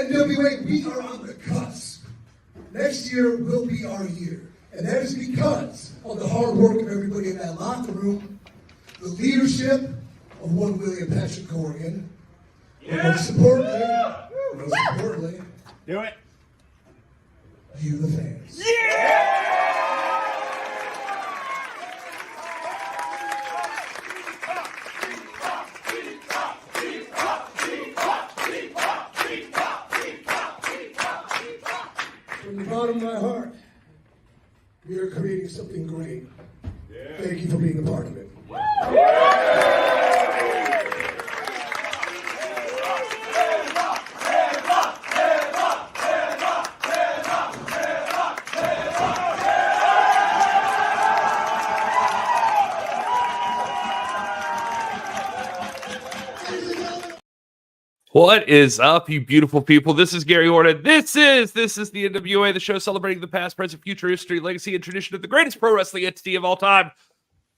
NWA, we are on the cusp. Next year will be our year. And that is because of the hard work of everybody in that locker room, the leadership of one William Patrick Corrigan, and most importantly, do it. You, the fans. From the bottom of my heart, we are creating something great. Thank you for being a part of it. What is up, you beautiful people? This is Gary Horton. This is the NWA, the show celebrating the past, present, future, history, legacy, and tradition of the greatest pro wrestling entity of all time.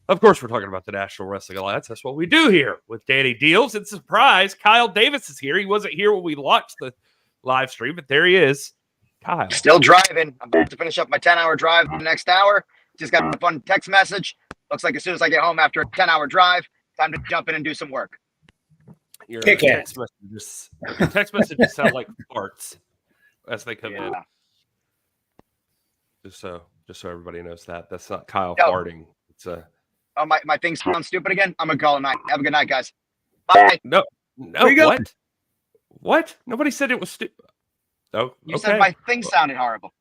Of course, we're talking about the National Wrestling Alliance. That's what we do here with Danny Deals. And surprise, Kyle Davis is here. He wasn't here when we launched the live stream, but there he is. Kyle. Still driving. I'm about to finish up my 10-hour drive the next hour. Just got a fun text message. Looks like as soon as I get home after a 10-hour drive, time to jump in and do some work. Your text messages sound like farts as they come in. Just so everybody knows that's not Kyle farting. It's Oh, my thing sounds stupid again. I'm gonna call it night. Have a good night, guys. Bye. No. What? Nobody said it was stupid. Oh, you said my thing sounded horrible.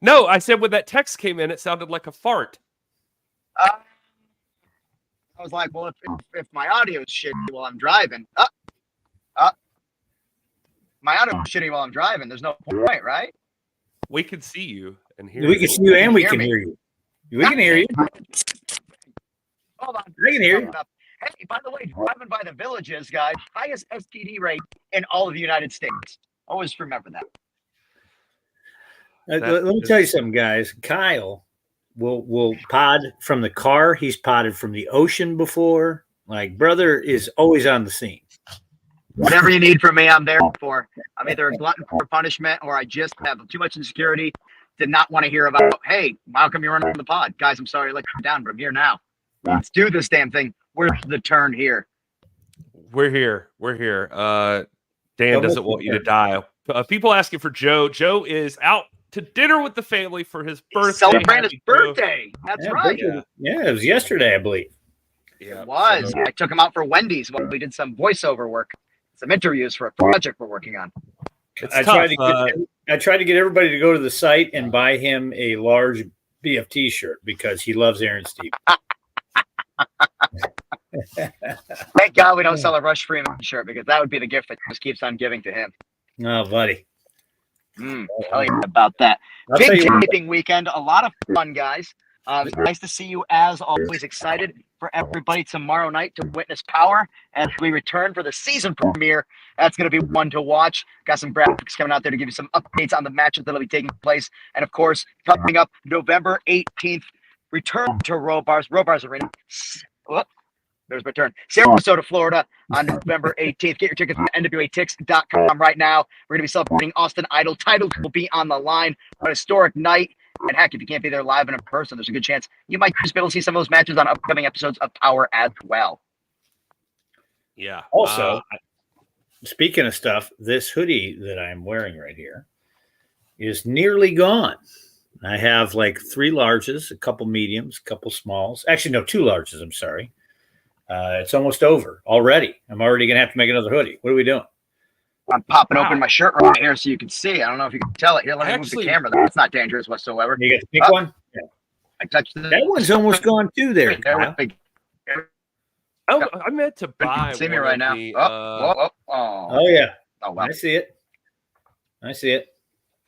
No, I said when that text came in, it sounded like a fart. I was like, well, if my audio is shitty while I'm driving, my audio is shitty while I'm driving. There's no point, right? We can see you and hear. We can see you and we can hear you. We can hear you. Hold on. I can hear you. Hey, by the way, driving by the villages, guys, highest STD rate in all of the United States. Always remember that. Let me tell you something, guys. Kyle will pod from the car. He's podded from the ocean before. Like, brother is always on the scene. Whatever you need from me, I'm there for. I'm either a glutton for punishment or I just have too much insecurity to not want to hear about, hey, how come you're running the pod? Guys, I'm sorry I let you down, but I'm here now. Let's do this damn thing. Where's the turn here? We're here. We're here. Dan doesn't want you to die. People asking for Joe. Joe is out to dinner with the family for his birthday. Celebrating his birthday. That's right. Yeah, it was yesterday, I believe. Yeah, It was. so- I took him out for Wendy's while we did some voiceover work, some interviews for a project we're working on. It's I tough. tried to get everybody to go to the site and buy him a large BFT shirt because he loves Aaron Steve. Thank God we don't sell a Rush Freeman shirt because that would be the gift that just keeps on giving to him. Oh, buddy. Tell you about that. I'll tell Big you what. taping weekend. A lot of fun, guys. It's nice to see you as always. Excited for everybody tomorrow night to witness Power as we return for the season premiere. That's going to be one to watch. Got some graphics coming out there to give you some updates on the matches that'll be taking place. And of course, coming up November 18th, return to Robar's Arena. Whoop. There's my turn. Sarasota, Florida on November 18th. Get your tickets at NWATix.com right now. We're going to be celebrating Austin Idol. Titles will be on the line. An historic night. And heck, if you can't be there live and in person, there's a good chance you might just be able to see some of those matches on upcoming episodes of Power as well. Yeah. Also, speaking of stuff, this hoodie that I'm wearing right here is nearly gone. I have like 3 larges, a couple mediums, a couple smalls. Actually, no, 2 larges. I'm sorry. It's almost over already. I'm already going to have to make another hoodie. What are we doing? I'm popping open my shirt right here so you can see. I don't know if you can tell it. Here, let me move the camera. That's not dangerous whatsoever. You get the pink one? Yeah. I touched That one's almost gone too there. Kyle. I meant to You buy. can see me one right of now. the, Oh, yeah. Oh, wow. I see it. I see it.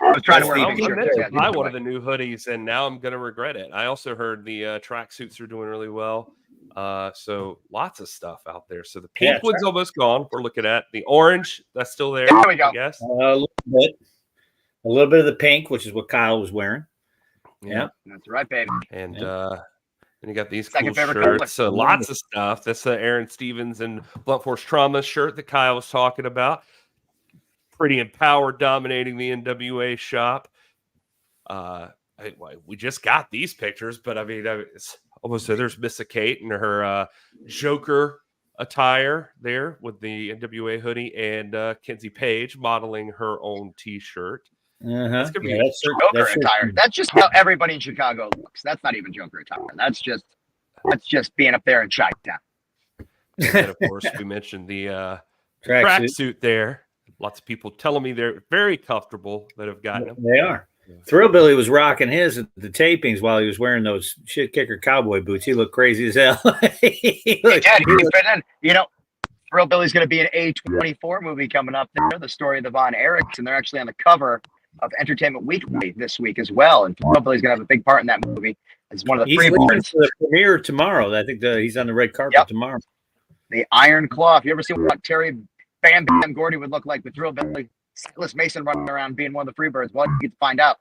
I was trying to That's wear the a I pink meant shirt. to buy one of the new hoodies, and now I'm going to regret it. I also heard the tracksuits are doing really well. So lots of stuff out there. So the pink one's almost gone. We're looking at the orange. That's still there. There we go. I guess. A little bit of the pink, which is what Kyle was wearing. Yeah. That's right, baby. And and you got these Second cool favorite color. shirts. So lots of stuff. That's the Aaron Stevens and Blunt Force Trauma shirt that Kyle was talking about. Pretty empowered, dominating the NWA shop. We just got these pictures, but I mean, it's almost there's Missa Kate and her Joker attire there with the NWA hoodie, and Kenzie Page modeling her own T-shirt. That's Joker attire. That's just how everybody in Chicago looks. That's not even Joker attire. That's just being up there in Chi-Town. And of course, we mentioned the tracksuit tracksuit there. Lots of people telling me they're very comfortable that have gotten them. They are. Yeah. Thrillbilly was rocking his at the tapings while he was wearing those shit kicker cowboy boots. He looked crazy as hell. He fit in. You know, Thrillbilly's going to be an A24 movie coming up there, the story of the Von Erichs, and they're actually on the cover of Entertainment Weekly this week as well. And Thrillbilly's going to have a big part in that movie as one of the he's three boards. The premiere tomorrow. I think he's on the red carpet tomorrow. The Iron Claw. If you ever see what Terry Bam Gordy would look like with Thrillbilly, Silas Mason running around being one of the Freebirds, well, you get to find out.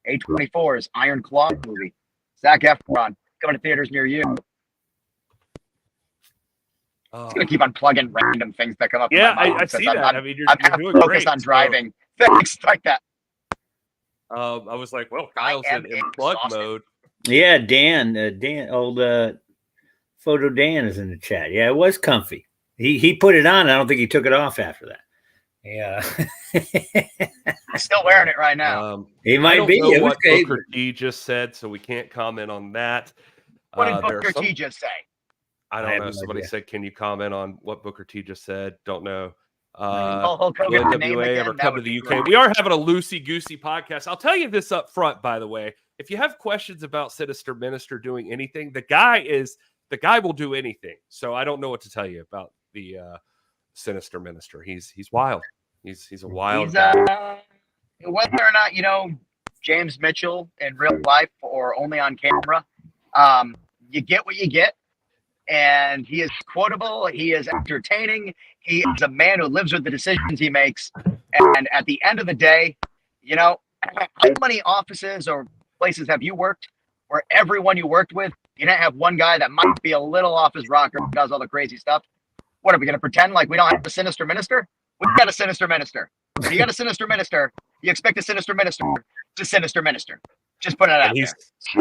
A24's Iron Claw movie. Zac Efron coming to theaters near you. It's going to keep on plugging random things that come up. Yeah, I see that. I mean, I'm you're doing focused great, on driving. Things like that. I was like, well, Kyle's in plug mode. Yeah, Dan, old Photo Dan is in the chat. Yeah, it was comfy. He put it on. I don't think he took it off after that. Yeah. I'm still wearing it right now. He might be. Know what Booker T just said, so we can't comment on that. What did Booker T just say? I don't know. Somebody said, "Can you comment on what Booker T just said?" Don't know. NWA ever come to the UK? Great. We are having a loosey-goosey podcast. I'll tell you this up front, by the way. If you have questions about Sinister Minister doing anything, the guy will do anything. So I don't know what to tell you about the Sinister Minister. He's wild. He's a wild guy. Whether or not James Mitchell in real life or only on camera, you get what you get. And he is quotable. He is entertaining. He is a man who lives with the decisions he makes. And at the end of the day, how many offices or places have you worked where everyone you worked with, you didn't have one guy that might be a little off his rocker and does all the crazy stuff? What, are we going to pretend like we don't have a Sinister Minister? We got a sinister minister. If you got a sinister minister, you expect a sinister minister to sinister minister. Just put it out there.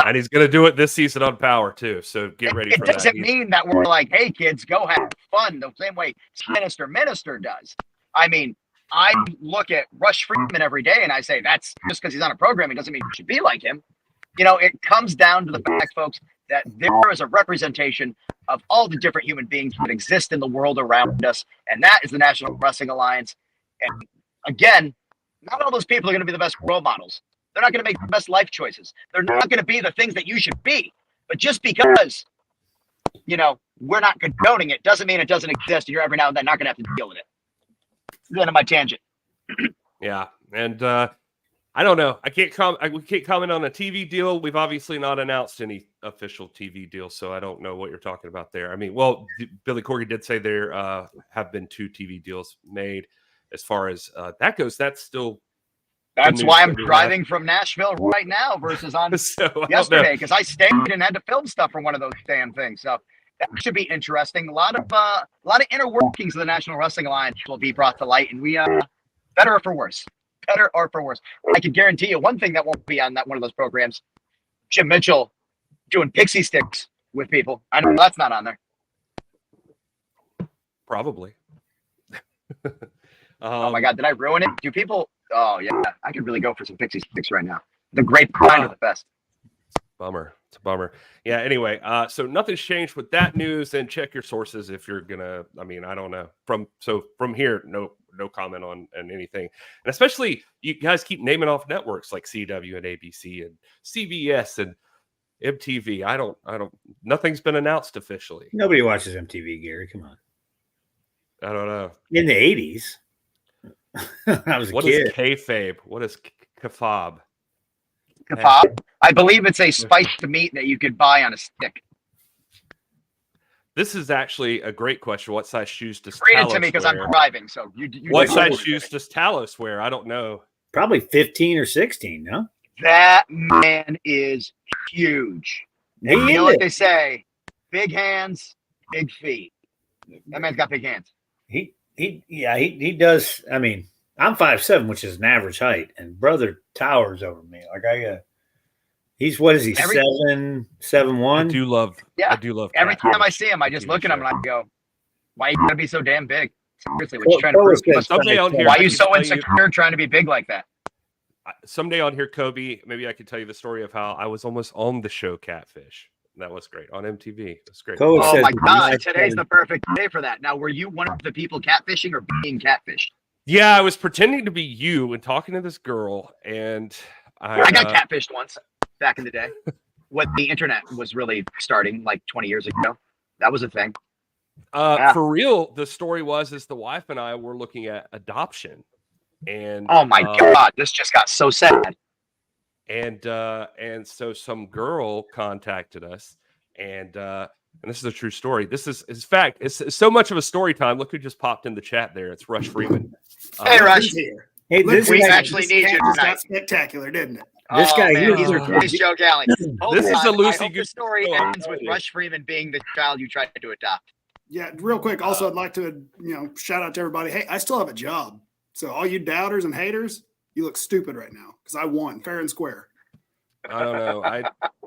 And he's going to do it this season on Power, too. So get ready for that. It doesn't mean that we're like, hey, kids, go have fun the same way Sinister Minister does. I mean, I look at Rush Freeman every day and I say, that's just because he's on a program, it doesn't mean you should be like him. You know, it comes down to the fact, folks, that there is a representation of all the different human beings that exist in the world around us. And that is the National Wrestling Alliance. And again, not all those people are going to be the best role models. They're not going to make the best life choices. They're not going to be the things that you should be. But just because, you know, we're not condoning it doesn't mean it doesn't exist. And you're every now and then not going to have to deal with it. That's the end of my tangent. Yeah. And I don't know. We can't comment on a TV deal. We've obviously not announced any official TV deal, so I don't know what you're talking about there. I mean, well, Billy Corgan did say there have been 2 TV deals made. As far as that goes, that's still... That's why I'm driving from Nashville right now versus on yesterday, because I stayed and had to film stuff for one of those damn things. So that should be interesting. A lot of inner workings of the National Wrestling Alliance will be brought to light, and we better or for worse. Better or for worse. I can guarantee you one thing that won't be on that one of those programs: Jim Mitchell doing pixie sticks with people. I know that's not on there. Probably. Oh my God, did I ruin it? Do people? Oh yeah, I could really go for some pixie sticks right now. The great kind of the best. Bummer. It's a bummer. Yeah. Anyway, so nothing's changed with that news. And check your sources if you're gonna. I mean, I don't know. From here, no comment on anything. And especially you guys keep naming off networks like CW and ABC and CBS and MTV. I don't. Nothing's been announced officially. Nobody watches MTV, Gary. Come on. I don't know. In the 80s. I was a What kid. is kayfabe? What is kebab? Kebab? I believe it's a spiced meat that you could buy on a stick. This is actually a great question. What size shoes does Read it Talos to me because I'm wear? driving. So What size shoes does Talos wear? I don't know. Probably 15 or 16, no? That man is huge. He You know is. what they say? Big hands, big feet. That man's got big hands. He does. I mean, I'm 5'7", which is an average height, and brother towers over me. Like he's what is he? 7'1"? I do love. Every Catfish. time I see him, I just look at him and I go, "Why you gotta be so damn big? Seriously, what you trying to prove? Someday on here, Why I are you can so tell insecure trying to be big like that?" Someday on here, Kobe, maybe I could tell you the story of how I was almost on the show Catfish. That was great on MTV. That's great. Kobe Oh says my the God, nice today's thing- the perfect day for that. Now, were you one of the people catfishing or being catfished? Yeah, I was pretending to be you and talking to this girl, and I got catfished once back in the day when the internet was really starting, like 20 years ago. That was a thing. For real, the story is the wife and I were looking at adoption, and Oh my God, this just got so sad. and so some girl contacted us, and this is a true story. This is fact. It's so much of a story time. Look who just popped in the chat there. It's Rush Freeman. Hey, Rush. Here. Hey, Look, this we guy, actually need you Got tonight. spectacular, didn't it? This guy man, here- he's Joe Galley. This is a I Lucy hope the Goose story story. ends with Rush Freeman being the child you tried to adopt. Yeah, real quick. Also, I'd like to, shout out to everybody. Hey, I still have a job. So all you doubters and haters, you look stupid right now because I won fair and square. I don't know.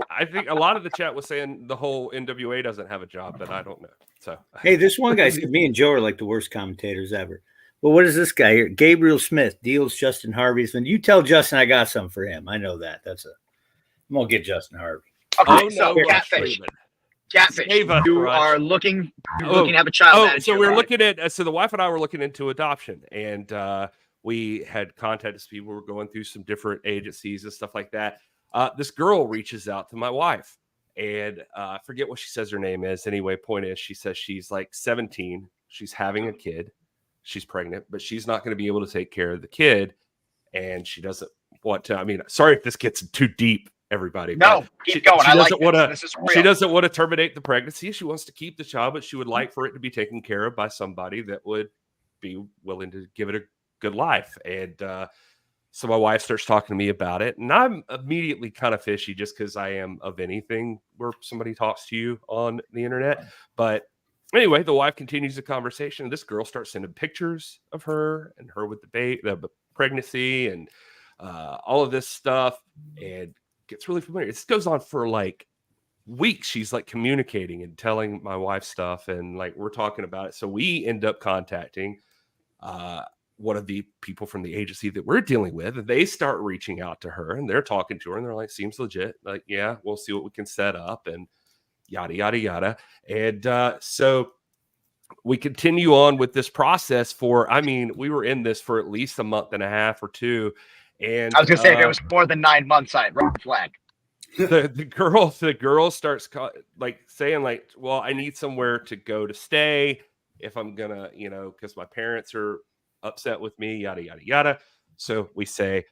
I think a lot of the chat was saying the whole NWA doesn't have a job, but I don't know. So hey, this one guy said me and Joe are like the worst commentators ever. But what is this guy here? Gabriel Smith deals Justin Harvey's. When you tell Justin I got something for him, I know that. I'm gonna get Justin Harvey. Okay, Oh, so no, catfish. Rush Catfish. Save us, You Rush. are looking to have a child. added to So your we were life. looking at so the wife and I were looking into adoption, and we had contacted some people. We're going through some different agencies and stuff like that. This girl reaches out to my wife, and I forget what she says her name is. Anyway, point is, she says she's like 17. She's having a kid. She's pregnant, but she's not going to be able to take care of the kid, and she doesn't want to. I mean, sorry if this gets too deep, everybody. No, but keep going. I like doesn't wanna- this. This is She real. doesn't want to terminate the pregnancy. She wants to keep the child, but she would like for it to be taken care of by somebody that would be willing to give it a good life. And so my wife starts talking to me about it, and I'm immediately kind of fishy just because I am of anything where somebody talks to you on the internet. But Anyway, the wife continues the conversation. This girl starts sending pictures of her and her with the pregnancy and all of this stuff, and gets really familiar. This goes on for like weeks. She's like communicating and telling my wife stuff, and like we're talking about it. So we end up contacting one of the people from the agency that we're dealing with, and they start reaching out to her, and they're talking to her, and they're like, seems legit. Like, yeah, we'll see what we can set up, and yada, yada, yada. And so we continue on with this process for, I mean, we were in this for at least a month and a half or two. And I was going to say, if it was more than 9 months, I'd red flag. the girl starts like saying like, well, I need somewhere to go to stay if I'm gonna, you know, because my parents are upset with me, yada, yada, yada. So we say,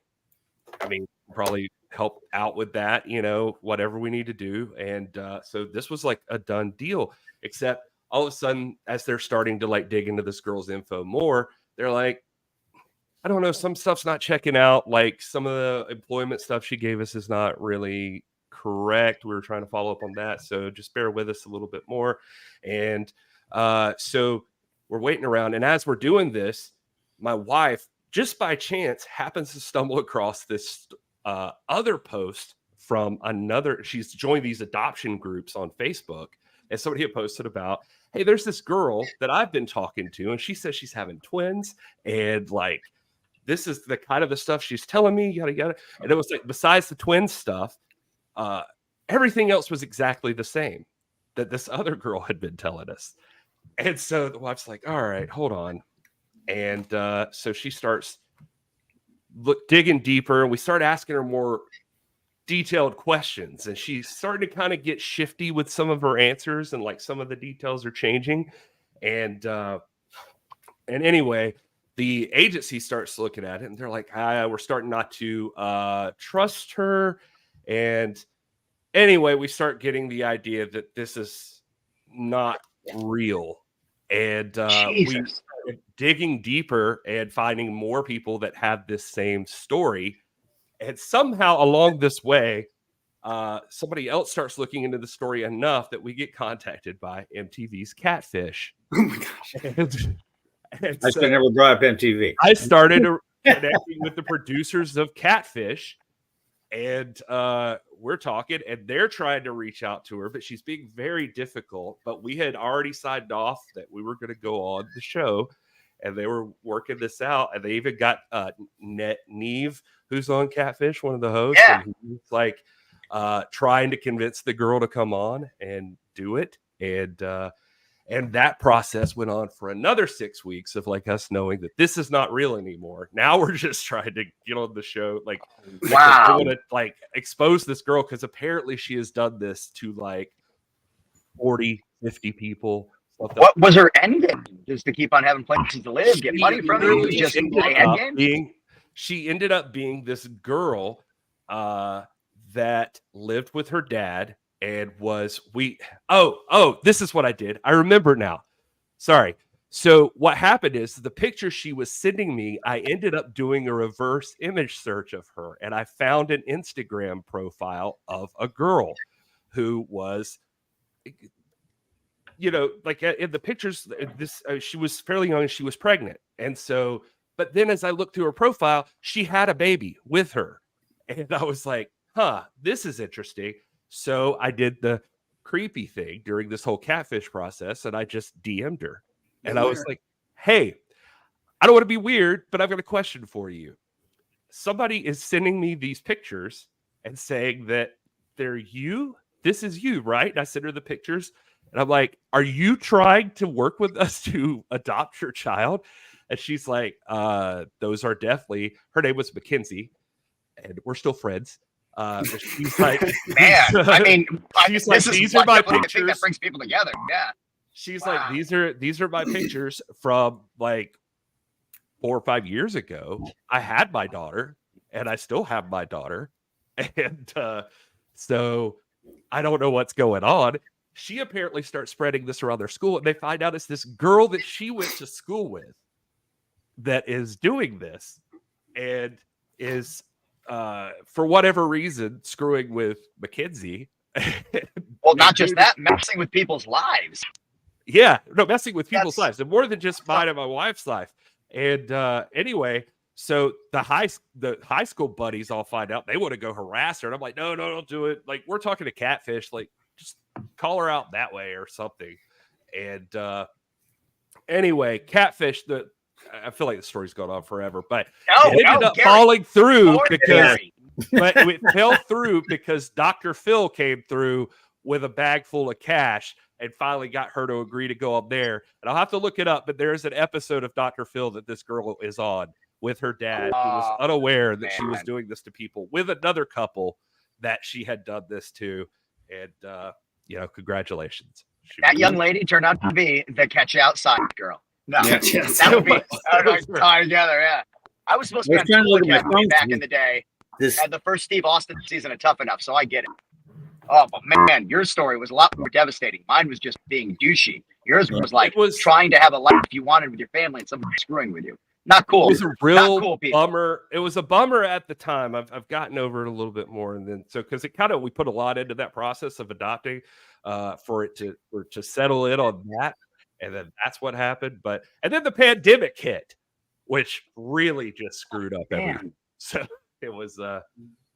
I mean, probably help out with that, you know, whatever we need to do. And so this was like a done deal, except all of a sudden, as they're starting to like dig into this girl's info more, they're like, I don't know, some stuff's not checking out. Like some of the employment stuff she gave us is not really correct. We were trying to follow up on that. So just bear with us a little bit more. And so we're waiting around. And as we're doing this, my wife, just by chance, happens to stumble across this other post from another. She's joined these adoption groups on Facebook. And somebody had posted about, hey, there's this girl that I've been talking to, and she says she's having twins. And like, this is the kind of the stuff she's telling me, yada, yada. And it was like, besides the twin stuff, everything else was exactly the same that this other girl had been telling us. And so the wife's like, all right, hold on. And so she starts digging deeper, and we start asking her more detailed questions, and she's starting to kind of get shifty with some of her answers, and like some of the details are changing. And anyway, the agency starts looking at it, and they're like, we're starting not to trust her. And anyway, we start getting the idea that this is not real. And we started digging deeper and finding more people that have this same story. And somehow along this way, somebody else starts looking into the story enough that we get contacted by MTV's Catfish. Oh my gosh. And I should never brought up MTV. I started connecting with the producers of Catfish, and we're talking, and they're trying to reach out to her, but she's being very difficult. But we had already signed off that we were going to go on the show, and they were working this out. And they even got Neve, who's on Catfish, one of the hosts. Yeah. And he's like trying to convince the girl to come on and do it. And that process went on for another 6 weeks of like us knowing that this is not real anymore. Now we're just trying to get on the show. Like, wow, I want to like expose this girl because apparently she has done this to like 40, 50 people. What was her end game? Just to keep on having places to live, get money from it? Just play end game? She ended up being this girl that lived with her dad. And this is what I did. I remember now. Sorry. So what happened is the picture she was sending me, I ended up doing a reverse image search of her. And I found an Instagram profile of a girl who was, you know, like in the pictures, she was fairly young and she was pregnant. And so, but then as I looked through her profile, she had a baby with her. And I was like, this is interesting. So I did the creepy thing during this whole Catfish process, and I just DM'd her. And I was like, hey, I don't want to be weird, but I've got a question for you. Somebody is sending me these pictures and saying that they're you. This is you, right? And I sent her the pictures, and I'm like, are you trying to work with us to adopt your child? And she's like, those are definitely, her name was Mackenzie, and we're still friends. She's like, man, I mean, she's like, these are my pictures. That brings people together. Yeah. She's like, these are my pictures from like 4 or 5 years ago. I had my daughter, and I still have my daughter, and so I don't know what's going on. She apparently starts spreading this around their school, and they find out it's this girl that she went to school with that is doing this, and is for whatever reason screwing with Mackenzie. Well, not just that, messing with people's lives. Yeah, no, messing with people's That's- lives, and more than just mine and my wife's life. And anyway, so the high school buddies all find out they want to go harass her, and I'm like, no, don't do it. Like, we're talking to Catfish, like, just call her out that way or something. And anyway, Catfish, I feel like the story's gone on forever, but it ended up Gary, falling through Lord because Gary. but it fell through because Dr. Phil came through with a bag full of cash and finally got her to agree to go up there. And I'll have to look it up, but there's an episode of Dr. Phil that this girl is on with her dad, who was unaware that she was man. doing this to people with another couple that she had done this to. And, congratulations. That young lady turned out to be the catch you outside girl. No, Yes. that would be tie together. Yeah, I was supposed to I was be trying to look at my Academy phone back to- in the day. This Had the first Steve Austin season of Tough Enough, so I get it. Oh, but man, your story was a lot more devastating. Mine was just being douchey. Yours was like It was- trying to have a life you wanted with your family and somebody screwing with you. Not cool. It was a real Not cool, people. bummer. It was a bummer at the time. I've gotten over it a little bit more, and then because we put a lot into that process of adopting, for it to settle in on that, and then that's what happened. And then the pandemic hit, which really just screwed up everything. Man. So it was That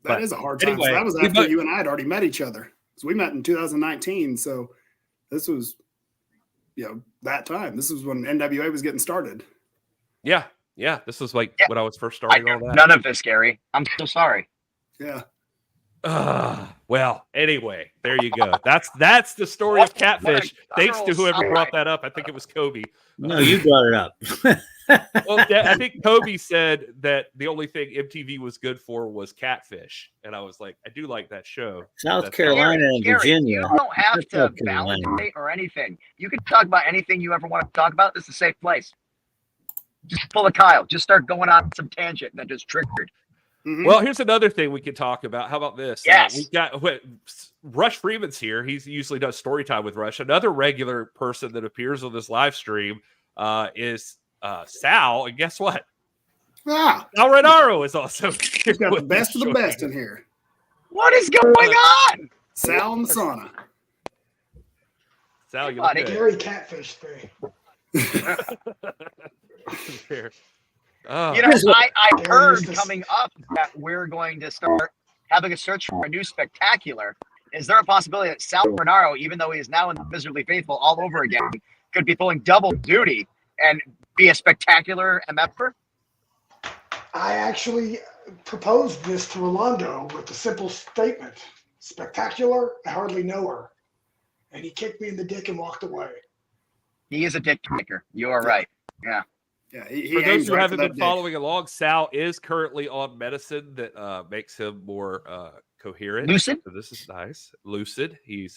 but is a hard time. anyway, So that was after you and I had already met each other. So we met in 2019. So this was, that time. This was when NWA was getting started. yeah. This was like Yeah. when I was first I starting all knew that. none of this, Gary. I'm so sorry. Yeah. Well, anyway, there you go. That's the story of Catfish. Thanks to whoever brought that up. I think it was Kobe. no, you brought it up. Well, I think Kobe said that the only thing MTV was good for was Catfish, and I was like, I do like that show. South That's- Carolina and Gary, Virginia. you don't have That's to South Carolina. validate or anything. You can talk about anything you ever want to talk about. This is a safe place. Just pull a Kyle. Just start going on some tangent that just triggered. Mhm. Well, here's another thing we could talk about. How about this? Yes. We've got Rush Freeman's here. He usually does story time with Rush. Another regular person that appears on this live stream is Sal. And guess what? Ah, Sal Renaro is also here. we've got the with best us of the joining best in us. here. What is going on? Sal and the sauna. Sal, you Buddy. look Gary Catfish thing. good. Oh. You know, I Gary heard used to- coming up that we're going to start having a search for a new spectacular. Is there a possibility that Sal Bernardo, even though he is now in the Miserably Faithful all over again, could be pulling double duty and be a spectacular MFer? I actually proposed this to Rolando with a simple statement. Spectacular, I hardly know her. And he kicked me in the dick and walked away. He is a dick kicker. You are right. Yeah. Yeah, he For those aims who right haven't for that been dick. following along, Sal is currently on medicine that makes him more coherent. Lucid? So this is nice. Lucid. He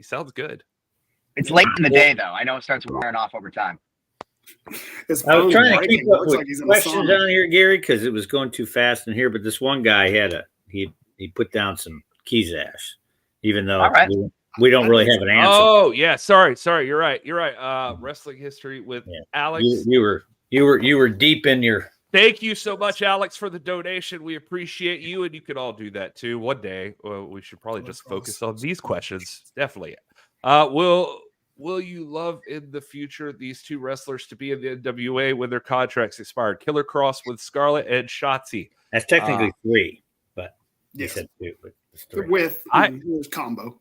sounds good. It's late in the day, though. I know it starts wearing off over time. His I was phone's trying to breaking. keep It up looks with like he's in the questions sauna. down here, Gary, because it was going too fast in here. But this one guy he put down some Keys-Ash, even though All right. we don't really have an answer. Oh yeah, sorry. You're right. Wrestling history with Yeah. Alex. You were deep in your. Thank you so much, Alex, for the donation. We appreciate you, and you can all do that too. One day, we should probably just focus on these questions. Definitely. Will you love in the future these two wrestlers to be in the NWA when their contracts expired? Killer Cross with Scarlett and Shotzi. That's technically three, but you Yes. said two. But it's three. With his combo.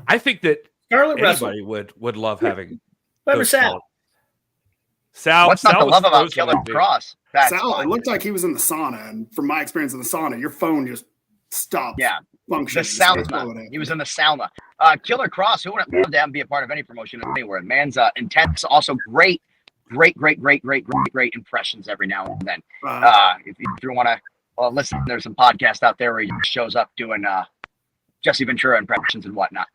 I think that Scarlett Russell. anybody would love having. What about those Sal? talents. Sal. What's not Sal to was love about frozen, Killer I think. Cross? That's Sal, fine. it looked like he was in the sauna, and from my experience in the sauna, your phone just stops Yeah. The functioning. It starts sauna. blowing He was in the sauna. Killer Cross, who wouldn't love to have him be a part of any promotion anywhere? Man's intense, also great impressions every now and then. If you want to listen, there's some podcast out there where he shows up doing Jesse Ventura impressions and whatnot.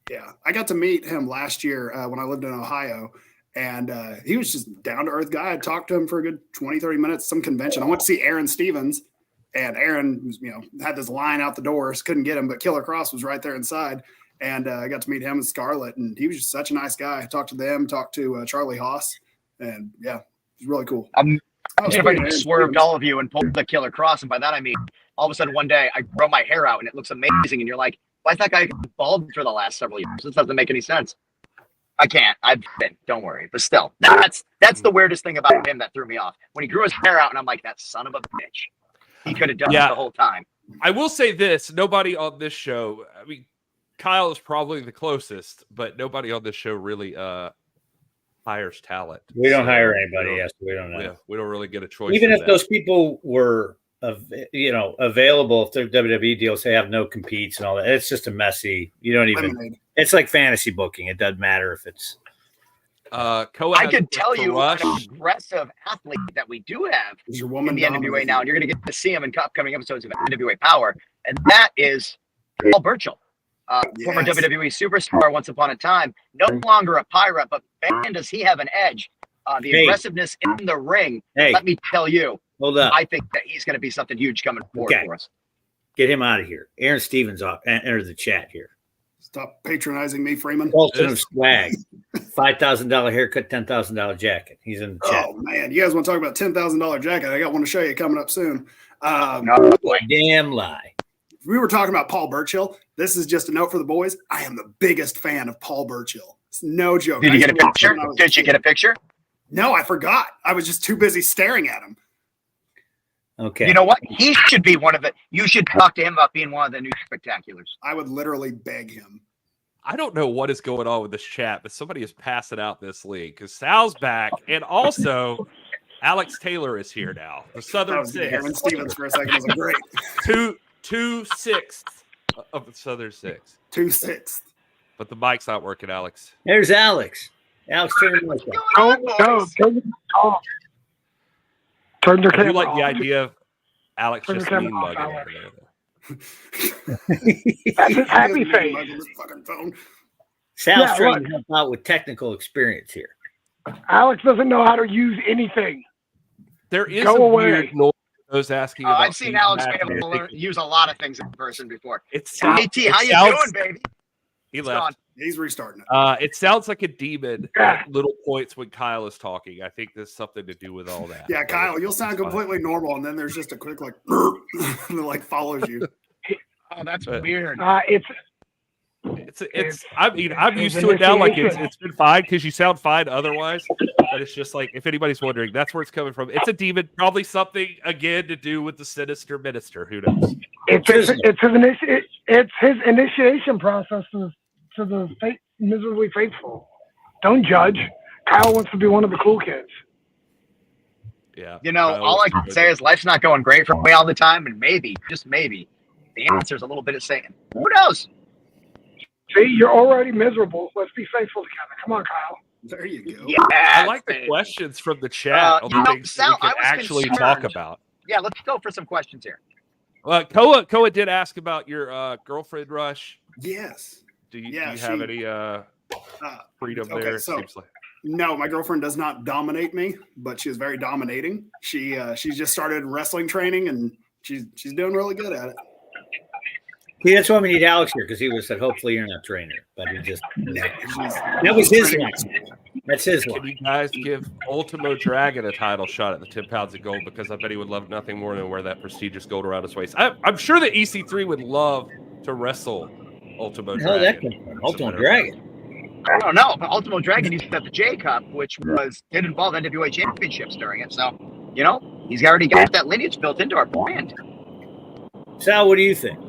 Yeah, I got to meet him last year when I lived in Ohio, and he was just down-to-earth guy. I talked to him for a good 20, 30 minutes, some convention. I went to see Aaron Stevens, and Aaron was, had this line out the doors, couldn't get him, but Killer Cross was right there inside, and I got to meet him and Scarlett, and he was just such a nice guy. I talked to them, talked to Charlie Haas, and yeah, it was really cool. If I just swerved all of you and pulled the Killer Cross, and by that I mean all of a sudden one day I grow my hair out and it looks amazing, and you're like, why is that guy bald for the last several years? This doesn't make any sense. I can't. I've been. Don't worry. But still, that's the weirdest thing about him that threw me off. When he grew his hair out, and I'm like, that son of a bitch. He could have done it the whole time. I will say this: nobody on this show. I mean, Kyle is probably the closest, but nobody on this show really hires talent. We don't hire anybody. Yes, we don't know. Yeah, we don't really get a choice. Even if those people were, available, if their WWE deals, they have no competes and all that. It's just a messy. You don't even. It's like fantasy booking. It doesn't matter if it's. I could tell you an aggressive athlete that we do have in the NWA now, and you're going to get to see him in upcoming episodes of NWA Power, and that is Paul Burchill. Former WWE superstar once upon a time, no longer a pirate, but man, does he have an edge. The aggressiveness in the ring, let me tell you, hold up. I think that he's going to be something huge coming forward for us. Get him out of here. Aaron Stevens entered the chat here. Stop patronizing me, Freeman. Ultimate swag. $5,000 haircut, $10,000 jacket. He's in the chat. Oh, man. You guys want to talk about $10,000 jacket? I got one to show you coming up soon. Damn lie. We were talking about Paul Burchill. This is just a note for the boys. I am the biggest fan of Paul Burchill. It's no joke. Did you get a picture? Did you get a picture? No, I forgot. I was just too busy staring at him. Okay. You know what? He should be one of the. You should talk to him about being one of the new spectaculars. I would literally beg him. I don't know what is going on with this chat, but somebody is passing out this league because Sal's back, and also Alex Taylor is here now. The Southern Six. Aaron Stevens for a second was a great 2/6 of the Southern Six. 2/6. But the mic's not working, Alex. There's Alex. Alex, turn the mic on. Turn your camera You like off. the idea of Alex just mean mugging over there? That's his happy face. Sal's trying to help out with technical experience here. Alex doesn't know how to use anything. There is Go a away. weird noise. Those asking about. I've seen Alex be able to use a lot of things in person before. It's AT, how you doing, baby? He left. He's restarting it. It sounds like a demon at little points when Kyle is talking. I think there's something to do with all that. Yeah, Kyle, you'll sound completely normal, and then there's just a quick and it like follows you. Oh, that's weird. It's. I mean, I'm used to it now. Like it's been fine because you sound fine otherwise. But it's just like if anybody's wondering, that's where it's coming from. It's a demon, probably something again to do with the sinister minister. Who knows? It's his initiation process to the miserably faithful. Don't judge. Kyle wants to be one of the cool kids. Yeah. You know, all I can say is life's not going great for me all the time, and maybe, just maybe, the answer's a little bit of Satan. Who knows? See, you're already miserable. Let's be faithful together. Come on, Kyle. There you go. Yeah, I like the questions from the chat on the things Sal, we can actually talk about. Yeah, let's go for some questions here. Koa did ask about your girlfriend rush. Yes. Do you have any freedom there? So, Seems like. No, my girlfriend does not dominate me, but she is very dominating. She's just started wrestling training, and she's doing really good at it. See, that's why we need Alex here, because he was said, hopefully you're not a trainer. But he just that was his one. That's his one. Can you guys give Ultimo Dragon a title shot at the 10 pounds of gold? Because I bet he would love nothing more than wear that prestigious gold around his waist. I'm sure that EC3 would love to wrestle Ultimo Dragon. How that come from? Ultimo Dragon? I don't know, but Ultimo Dragon used to have the J Cup, which did involve NWA championships during it. So, you know, he's already got that lineage built into our brand. Sal, what do you think?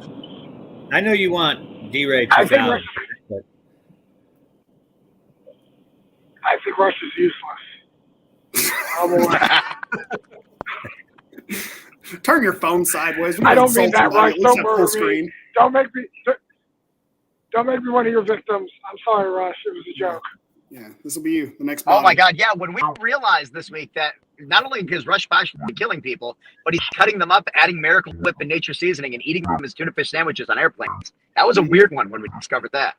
I know you want D-Ray 2000. I think Rush is useless. Turn your phone sideways. I don't mean that, Rush. Don't murder screen. me. Don't make me one of your victims. I'm sorry, Rush. It was a joke. Yeah, this will be you. The next. Oh my God! Yeah, when we realized this week that not only is Rush Bash killing people, but he's cutting them up, adding Miracle Whip and Nature Seasoning, and eating them as tuna fish sandwiches on airplanes. That was a weird one when we discovered that.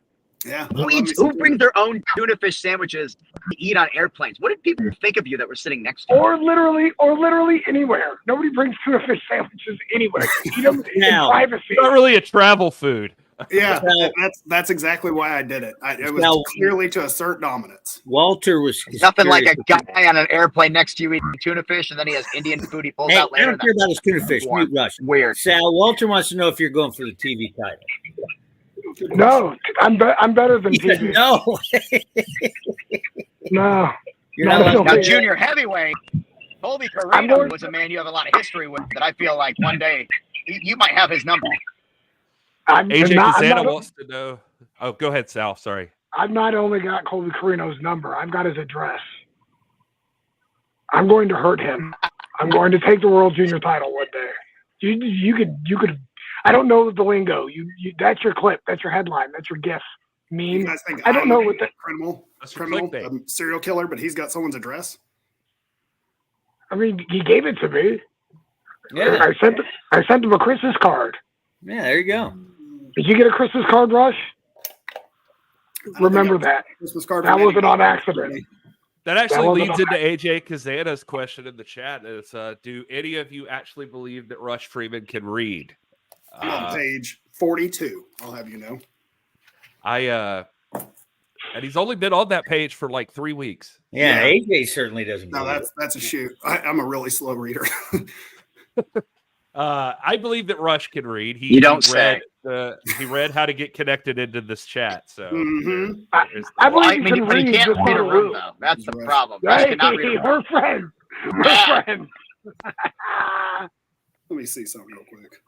Yeah. Who brings their own tuna fish sandwiches to eat on airplanes? What did people think of you that were sitting next to you? Or literally anywhere. Nobody brings tuna fish sandwiches anywhere. Eat them in privacy. It's not really a travel food. Yeah, that's exactly why I did it. It was clearly to assert dominance. Walter was nothing like a guy on an airplane next to you eating tuna fish, and then he has Indian food he pulls out later. I don't care about his tuna fish. Mute Rush. Weird. Sal, Walter wants to know if you're going for the TV title. No, I'm better than Yeah, TJ. no. No. You're No, not allowed no. Now, to- junior heavyweight, Colby I'm Carino going- was a man you have a lot of history with that I feel like one day you might have his number. AJ I'm Kazana not, wants to know. Oh, go ahead, Sal. Sorry. I've not only got Colby Carino's number, I've got his address. I'm going to hurt him. I'm going to take the world junior title one day. You could. I don't know the lingo. You that's your clip. That's your headline. That's your gif. You Meme. guys think I don't I'm know a what the. criminal, That's your criminal, clickbait. serial killer, but he's got someone's address? I mean, he gave it to me. Yeah. I sent him a Christmas card. Yeah, there you go. Did you get a Christmas card, Rush? I don't Remember think I- that. Christmas card That from wasn't on anybody. accident. That actually wasn't leads on into AJ Kazana's question in the chat. Is do any of you actually believe that Rush Freeman can read? I'm on page 42. I'll have you know. And he's only been on that page for like 3 weeks. Yeah, Yeah. AJ certainly doesn't. No, believe it. that's a shoot. I'm a really slow reader. I believe that Rush can read. You don't He read how to get connected into this chat. So Mhm. there's I that. believe I he mean, can but he read can't just read a on room, room. though. That's the Right. problem. Rush Hey, cannot read a room. we're friends. We're friends. Let me see something real quick.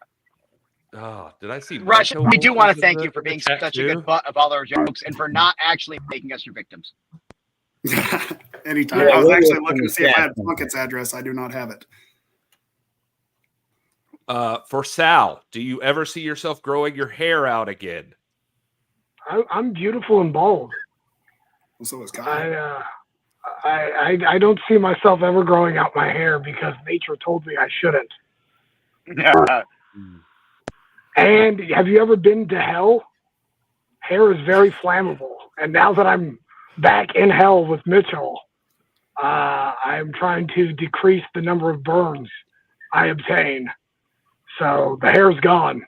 Oh, did I see Rush, Michael we do want Wolfers to thank in you for the being chat such a too? good butt of all our jokes and for not actually making us your victims. Anytime. Yeah, I was we'll actually look in looking the to see if I chat had sometime. Plunkett's address. I do not have it. For Sal, do you ever see yourself growing your hair out again? I'm beautiful and bald. Well, so is Kyle. I don't see myself ever growing out my hair because nature told me I shouldn't. And have you ever been to hell? Hair is very flammable. And now that I'm back in hell with Mitchell, I'm trying to decrease the number of burns I obtain. So the hair's gone.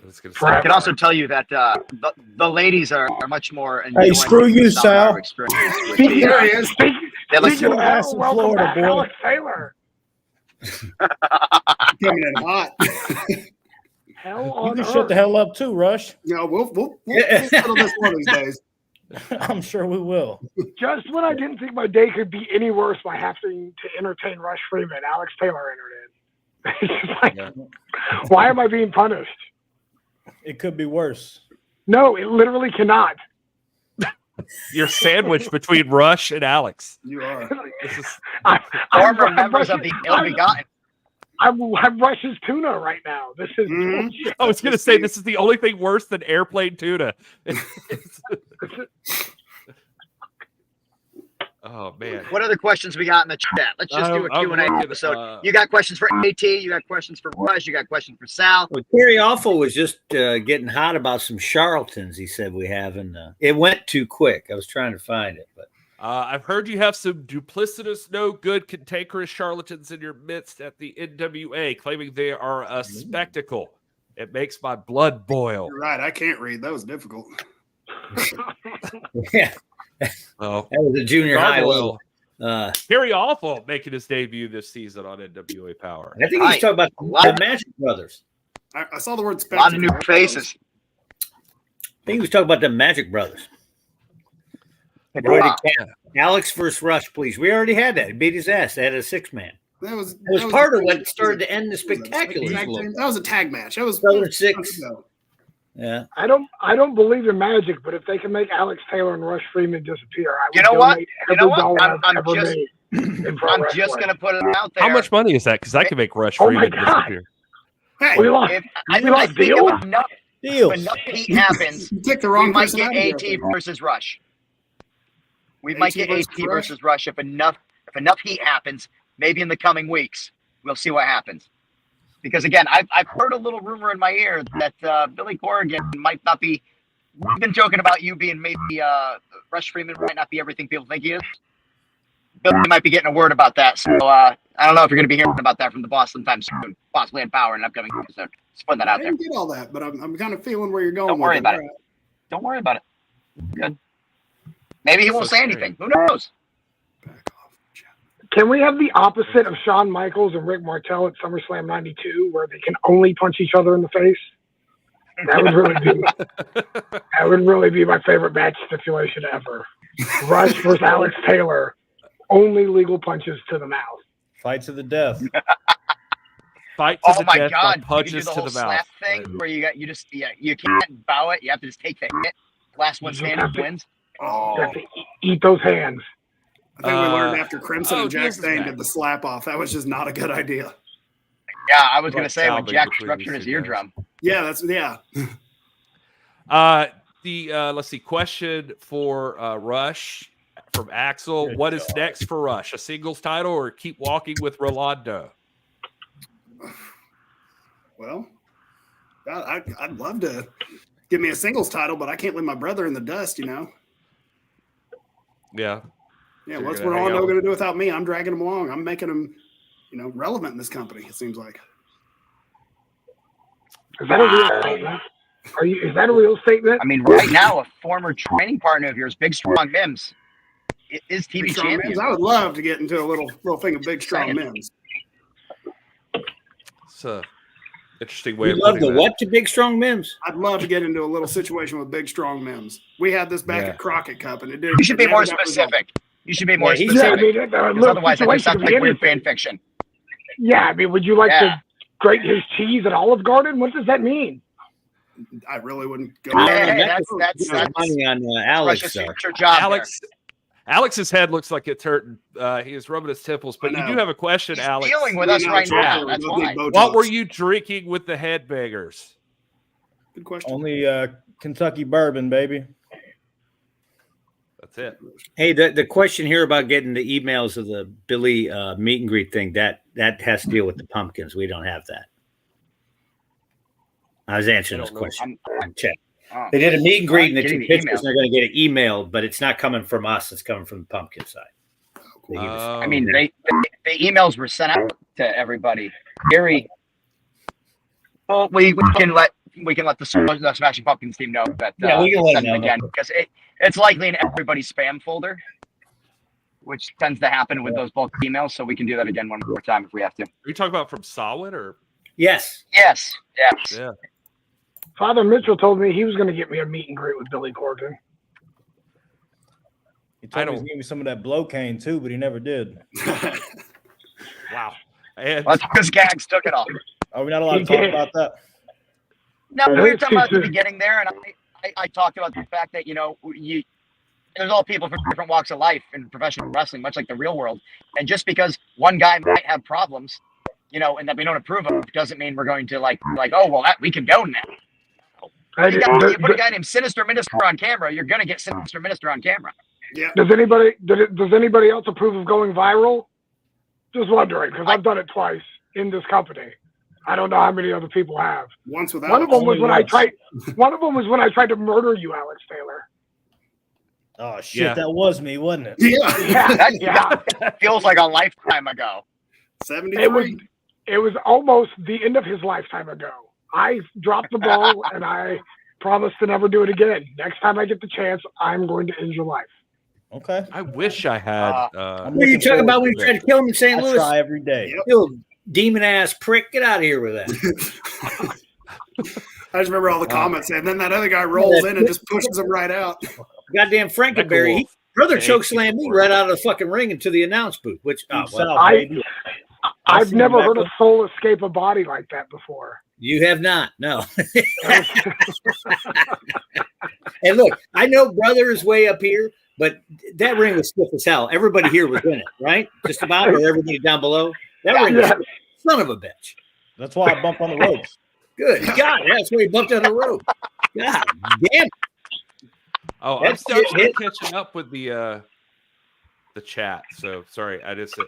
I was gonna Forever. I can also tell you that the ladies are much more enjoying Hey, screw you, some of Sal. our experience with Speaking There the, he is. they like Speaking of your ass hell, in welcome Florida, back, boy. Alex Taylor. Coming in hot. Hell You on can earth. shut the hell up too, Rush. No, we'll settle this one of these days. I'm sure we will. Just when I didn't think my day could be any worse by having to entertain Rush Freeman, Alex Taylor entered in. It's just like, why am I being punished? It could be worse. No, it literally cannot. You're sandwiched between Rush and Alex. You are. This is I'm former members of Rush's- the ill-begotten. I'm Rush's tuna right now. This is Mhm. bullshit. I was going to say this is the only thing worse than airplane tuna. Oh man. What other questions we got in the chat? Let's just do a I'm Q&A looking, episode. You got questions for AT, you got questions for Rush, you got questions for Sal. Well, Terry Awful was just getting hot about some charlatans. He said we have, and it went too quick. I was trying to find it, but I've heard you have some duplicitous, no good, cantankerous charlatans in your midst at the NWA, claiming they are a spectacle. It makes my blood boil. You're right. I can't read. That was difficult. yeah, Oh, that was a junior high Gargoyle. level. Very awful making his debut this season on NWA Power. I think he's talking about the Magic Brothers. I saw the word A lot of new spectacle. faces. I think he was talking about the Magic Brothers. Alex versus Rush, please. We already had that. He beat his ass. They had a 6-man. That was It was part of what started to end the spectacular. That was a tag match. That was Southern Six. ago. Yeah. I don't believe in magic, but if they can make Alex Taylor and Rush Freeman disappear, I would You know what? donate You know every what? dollar I'm I've ever just- made in pro I'm wrestling. just going to put it out there. How much money is that? Because I can make Rush Oh my Freeman God. disappear. Hey, We lost. I We lost think deals? if enough Deals. heat happens, you picked the we wrong might person get out of AT here. versus Rush. We might AT get versus AT versus Rush if enough heat happens. Maybe in the coming weeks, we'll see what happens. Because again, I've heard a little rumor in my ear that Billy Corrigan might not be. We've been joking about you being maybe Rush Freeman might not be everything people think he is. Billy might be getting a word about that. So I don't know if you're going to be hearing about that from the boss sometime soon, possibly in Power in an upcoming episode. Just putting that I out there. didn't get all that, but I'm kind of feeling where you're going. Don't worry with about it. Don't worry about it. Good. Maybe he won't say anything. Who knows? Back off. Can we have the opposite of Shawn Michaels and Rick Martel at SummerSlam '92, where they can only punch each other in the face? That would really be my favorite match stipulation ever. Rush versus Alex Taylor. Only legal punches to the mouth. Fight to the death. Fight to Oh the my death by God! You can do punches the to whole the slap mouth. thing where you can't bow it. You have to just take the hit. Last one standing wins. You have to eat those hands. I think we learned after Crimson and Jack James is Stain back. did the slap off. That was just not a good idea. Yeah, I was gonna Like say when salving Jack between ruptured these his two eardrum. Yeah, Let's see. Question for Rush from Axel. What is next for Rush? A singles title or keep walking with Rolando? Well, God, I'd love to give me a singles title, but I can't leave my brother in the dust, you know? Yeah. Yeah, So what's you're gonna hang Rolando out going to do without me? I'm dragging him along. I'm making him, relevant in this company, it seems like. Is that a real statement? Is that a real statement? I mean, right now, a former training partner of yours, Big Strong Mims, is TV Big Strong champion. Mims. I would love to get into a little thing of Big Strong Mims. It's a interesting way We of love putting the that. what to Big Strong Mims? I'd love to get into a little situation with Big Strong Mims. We had this back Yeah. at Crockett Cup, and it did. You should be it more never got resolved. specific. You should be more Yeah, he's- Yeah, I specific. mean, Because otherwise, it just sounds like weird fan anything. fiction. Yeah, I mean, would you like to grate his cheese at Olive Garden? What does that mean? I really wouldn't go. No, Hey, no, that's money on Alex. Rush's though. future job. Alex's head looks like it's hurting. He is rubbing his temples. But you do have a question, He's Alex. dealing with us right now. That's why. What were you drinking with the headbangers? Good question. Only Kentucky bourbon, baby. That's it. Hey, the question here about getting the emails of the Billy meet and greet thing, that has to deal with the pumpkins. We don't have that. I was answering this question. Check. They did a meet and greet, and the two pictures are going to get it emailed, but it's not coming from us. It's coming from the pumpkin side. I mean, the emails were sent out to everybody. Gary, well, we can let the Smashing Pumpkins team know that we can let send them them know. again because it's likely in everybody's spam folder, which tends to happen with those bulk emails. So we can do that again one more time if we have to. Are you talking about from Solid or? Yes. Yes. Yeah. Father Mitchell told me he was going to get me a meet and greet with Billy Corgan. He told me he was giving me some of that Blocaine too, but he never did. Wow. And that's because Gags took it off. Are we not allowed to talk about that? No, we were talking about at the beginning there, and I talked about the fact that there's all people from different walks of life in professional wrestling, much like the real world. And just because one guy might have problems, and that we don't approve of, doesn't mean we're going to we can go now. You put a guy named Sinister Minister on camera, you're gonna get Sinister Minister on camera. Yeah. Does anybody else approve of going viral? Just wondering, because I've done it twice in this company. I don't know how many other people have. Once without. One of them was when I tried. One of them was when I tried to murder you, Alex Taylor. Oh shit, that was me, wasn't it? Yeah. That feels like a lifetime ago. 73. It was almost the end of his lifetime ago. I dropped the ball, and I promised to never do it again. Next time I get the chance, I'm going to end your life. Okay. I wish I had. What are you talking about when you tried to kill him in St. Louis? Try every day. You little demon ass prick. Get out of here with that. I just remember all the comments, and then that other guy rolls in and just pushes him right out. Goddamn Frankenberry. Brother chokeslammed me right out of the fucking ring into the announce booth, which I've never heard a soul escape a body like that before. You have not, no. And look, I know brother is way up here, but that ring was stiff as hell. Everybody here was in it, right? Just about, or everybody down below. That ring was son of a bitch. That's why I bumped on the ropes. Good God, that's where he bumped on the rope. God damn. Oh, I'm still catching up with the chat. So sorry,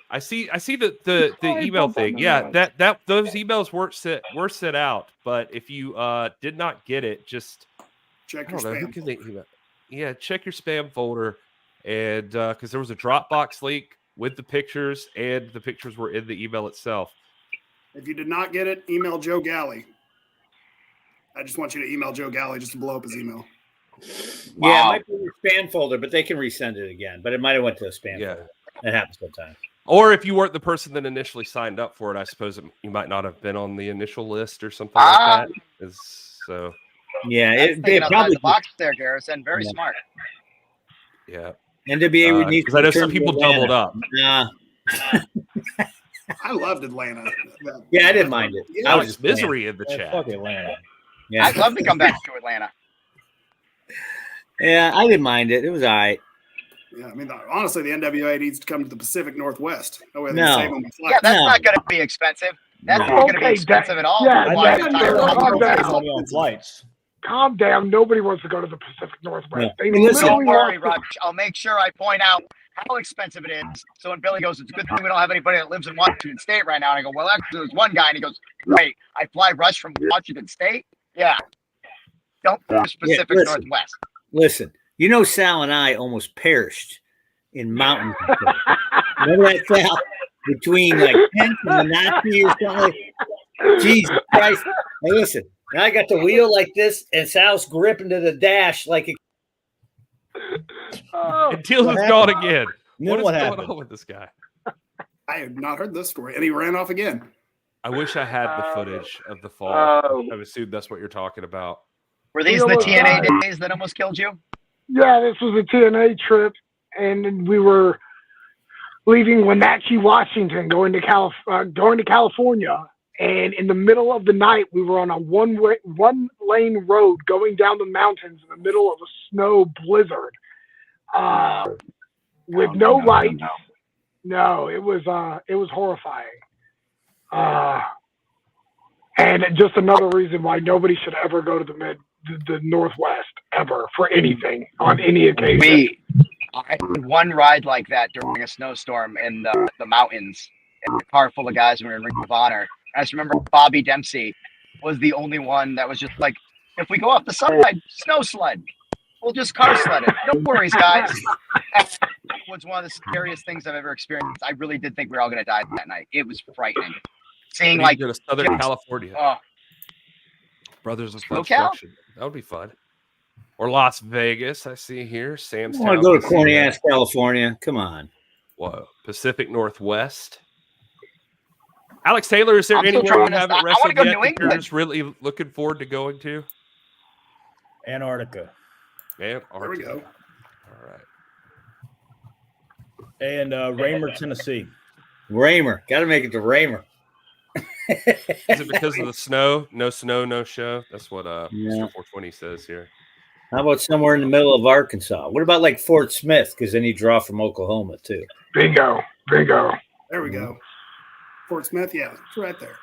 I see the email thing. Yeah, that those emails were sent out, but if you did not get it, just check your spam. Who can they email? Yeah, check your spam folder, and because there was a Dropbox link with the pictures, and the pictures were in the email itself. If you did not get it, email Joe Galley. I just want you to email Joe Galley just to blow up his email. Wow. Yeah, it might be in your spam folder, but they can resend it again. But it might have went to a spam folder. It happens sometimes. Or if you weren't the person that initially signed up for it, I suppose you might not have been on the initial list or something like that. So Yeah, That's it thinking outside probably the box there, Garrison. Very Yeah. smart. Yeah. NWA needs Because I know to some return to people Atlanta. doubled up. Nah, I loved Atlanta. yeah, I didn't mind it. Yeah. I was Alex just playing. Misery in the Yeah, chat. fuck Atlanta. Yeah, I'd love to come back to Atlanta. yeah, I didn't mind it. It was all right. Yeah, I mean, honestly, the NWA needs to come to the Pacific Northwest. That way they No. save on the Yeah, flight. that's No. not going to be expensive. That's No. not going to be Okay, expensive at all. yeah, to I fly yeah, an never entire yeah, spent calm country. down. money on flights. Calm down. Nobody wants to go to the Pacific Northwest. No. They And listen- literally Don't worry, lost Rush. I'll make sure I point out how expensive it is. So when Billy goes, it's a good thing we don't have anybody that lives in Washington State right now. And I go, well, actually, there's one guy. And he goes, wait, I fly Rush from Washington State? Yeah. Don't push Pacific listen. Northwest. Listen, you know, Sal and I almost perished in mountains. Remember that, Sal? Between like Kent and the Nazi or something. Jesus Christ! Hey, listen. Now I got the wheel like this, and Sal's gripping to the dash like a. Oh, Until What it's gone happened? again. And then What is what going happened? on with this guy? I have not heard this story. And he ran off again. I wish I had the footage of the fall. I assume that's what you're talking about. Were these the almost TNA died. days that almost killed you? yeah, this was a TNA trip, and we were leaving Wenatchee, Washington, going to California. And in the middle of the night, we were on a one-lane road going down the mountains in the middle of a snow blizzard, with no lights. No, it was horrifying. And just another reason why nobody should ever go to the Northwest ever for anything on any occasion. I had one ride like that during a snowstorm in the mountains, in a car full of guys who were in Ring of Honor. I just remember Bobby Dempsey was the only one that was just like, if we go off the side, snow sled. We'll just car sled it. No worries, guys. That was one of the scariest things I've ever experienced. I really did think we were all going to die that night. It was frightening. Seeing We like, need to go to Southern California. oh, Brothers of SoCal? Construction. That would be fun. Or Las Vegas, I see here. Sam's I want to go to corny ass California. Come on. Whoa. Pacific Northwest. Alex Taylor, is there I'm still anywhere you trying to- haven't I wanna wrestled go yet New that you're England. just really looking forward to going to? Antarctica. Man, There we go. All right. And Raymer, Tennessee. Raymer. Got to make it to Raymer. Is it because of the snow? No snow, no show. That's what Yeah. Mr. 420 says here. How about somewhere in the middle of Arkansas? What about like Fort Smith? Because then you draw from Oklahoma too. Bingo. There we go. Fort Smith, yeah, it's right there.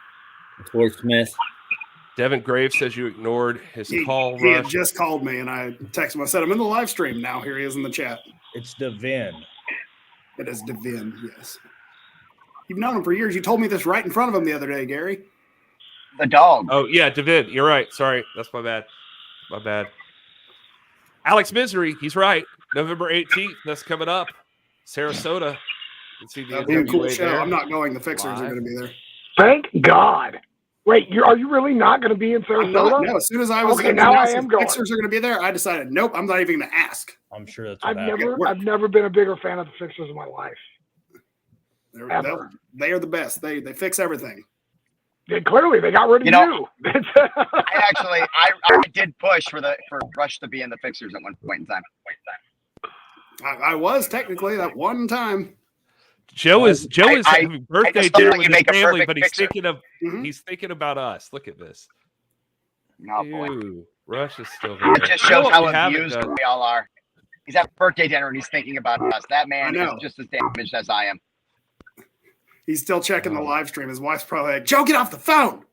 Fort Smith. Devin Graves says you ignored his call. He had Rush. just called me, and I texted him. I said, I'm in the live stream now. Here he is in the chat. It's Devin. It is Devin, yes. You've known him for years. You told me this right in front of him the other day, Gary. the dog. Oh, yeah, David, you're right. Sorry. That's my bad. My bad. Alex Misery, he's right. November 18th, that's coming up. Sarasota. You can see the That'll be a cool NWA show. there. I'm not going. The Fixers are Live. going to be there. Thank God. Wait, are you really not going to be in I'm not, Sarasota? no, as soon as I was Okay, now I am the going. Fixers are going to be there, I decided, nope, I'm not even going to ask. I'm sure that's what I've happened. never been a bigger fan of the Fixers in my life. Ever. They are the best. They fix everything. Clearly, they got rid of You know, you. I did push for Rush to be in the Fixers at one point in time. I was technically that one time. Joe is I having birthday just thought dinner you with his make a family, perfect but he's fixer. thinking about us. Look at this. Oh boy, Ew, Rush is still there. it just You know shows what how we haven't abused done? we all are. He's at birthday dinner and he's thinking about us. That man I is know. just as damaged as I am. He's still checking the live stream. His wife's probably like, Joe, get off the phone.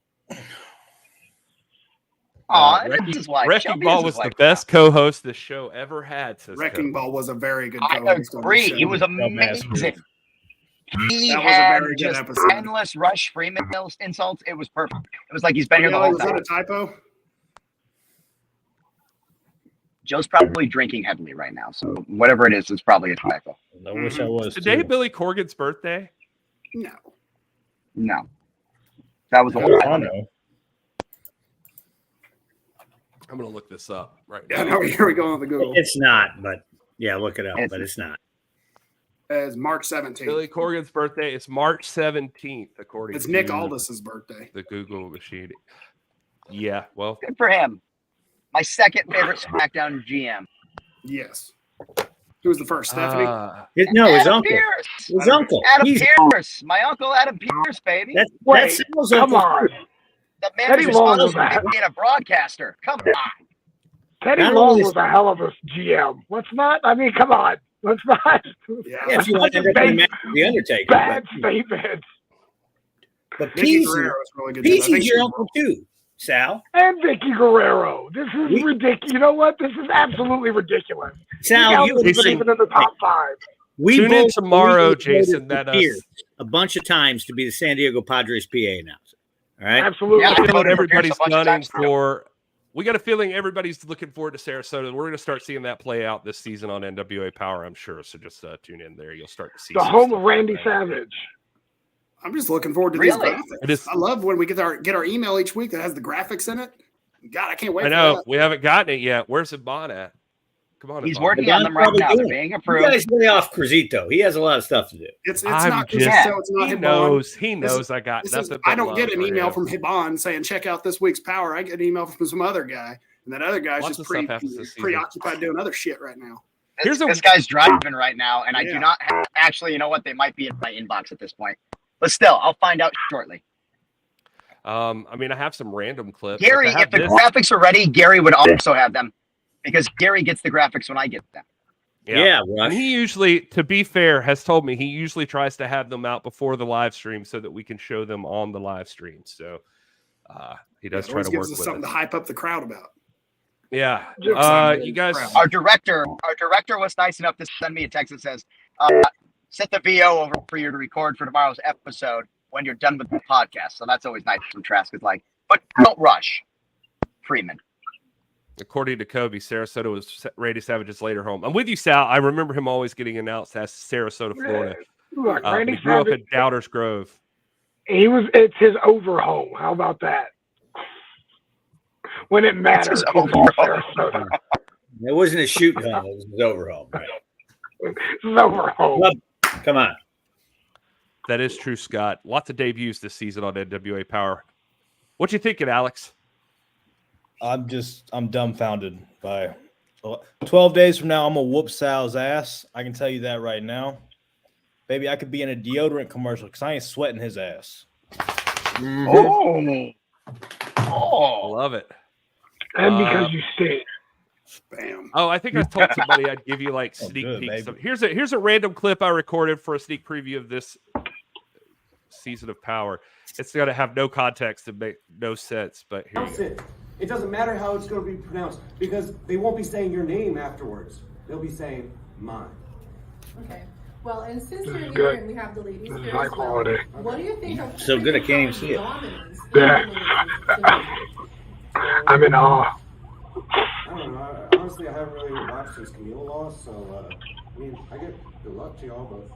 This is why Wrecking Shelby Ball is was the like best co-host this show ever had. Says Wrecking Cody. Ball was a very good I co-host on the agree. show. He was Dumbass amazing. He That was a had very good just episode. endless Rush Freeman insults. It was perfect. It was like he's been here the Really, whole was that time. a typo? Joe's probably drinking heavily right now, so whatever it is, it's probably a typo. I wish I was. Today, too. Billy Corgan's birthday. No. No, that was a I lie. know. I'm gonna look this up right Yeah, now. no, here we go on the Google. It's not, but yeah, look it up. It's- But it's not. It's March 17th. Billy Corgan's birthday is March 17th, according It's to Nick Aldis's birthday. the Google machine. Yeah, well, Good for him. my second favorite SmackDown GM. Yes. Who was the first? Stephanie? His Adam uncle. Pearce. His uncle. Adam He's- Pierce. My uncle Adam Pierce, baby. That's Wait, Sal's come uncle. on. The man Teddy who's Long was responsible a for being a broadcaster. Come on. Teddy Not Long only- was a hell of a GM. Let's not. I mean, come on. Let's not. Yeah. Yeah, if you want to end up in a match with The Undertaker. Bad statements. But Vicky Peasy, Guerrero was really good. too. I think Peasy's she your was- uncle too, Sal. And Vicky Guerrero. This is ridiculous. You know what? This is absolutely ridiculous. Sal, you isn't even in the top 5. we Tune in both tomorrow, voted Jason, for that, Pierce a bunch of times to be the San Diego Padres PA announcer. All right. Absolutely. Yeah, I I feel like voted for everybody's Pierce a bunch of gunning times, too. for. We got a feeling everybody's looking forward to Sarasota. We're going to start seeing that play out this season on NWA Power, I'm sure. So just tune in there. You'll start to see The some home stuff of Randy like that. Savage. I'm just looking forward to Really? these graphics. It is- I love when we get our email each week that has the graphics in it. God, I can't wait I for know that. we haven't gotten it yet. Where's Iban at? Come on, He's Iban. working on them right Probably now. doing They're it. being You approved. guys lay off Cruzito. He has a lot of stuff to do. It's I'm not just- so it's not He Hibon. knows. He This knows. I got This nothing. is, but I don't love get an for email him. from Hibon saying check out this week's Power. I get an email from some other guy, and that other guy's Lots just of stuff happens this season. preoccupied doing other shit right now. This guy's driving right now, and I Yeah. do not have, actually, you know what? They might be in my inbox at this point. But still, I'll find out shortly. I mean, I have some random clips. Gary, Like, I have if the this- graphics are ready, Gary would also have them because Gary gets the graphics when I get them. Yeah, And Rush. he usually, to be fair, has told me he usually tries to have them out before the live stream so that we can show them on the live stream. So he does It try always to work gives us with something us. to hype up the crowd about. Yeah. Just- You guys, Our director was nice enough to send me a text that says, set the VO over for you to record for tomorrow's episode when you're done with the podcast. So that's always nice from Trask. Is like, but don't rush, Freeman. according to Kobe, Sarasota was Randy Savage's later home. I'm with you, Sal. I remember him always getting announced as Sarasota, Florida. Look, Randy He grew up Savage, in Doubters Grove. it's his over home. How about that? When it matters, his it's over in home. Sarasota. It wasn't a shoot home. It was his overhaul. Right. It's his over home. Come on. That is true, Scott. Lots of debuts this season on NWA Power. What you thinking, Alex? I'm dumbfounded by 12 days from now. I'm gonna whoop Sal's ass. I can tell you that right now. Baby, I could be in a deodorant commercial because I ain't sweating his ass. Oh, I love it. And because you stink. Bam. Oh, I think I told somebody I'd give you like sneak good, peeks. baby. Here's a random clip I recorded for a sneak preview of this season of Power. It's going to have no context and make no sense, but here you go. It doesn't matter how it's going to be pronounced because they won't be saying your name afterwards. They'll be saying mine. Okay. Well, and since This you're is here good. and we have the ladies This is here high as well, quality. what do you think of So good I can't even see it. dominance Yeah. in the I'm in awe. I don't know. Honestly, I haven't really watched since Camille lost, so I mean, I get good luck to y'all both.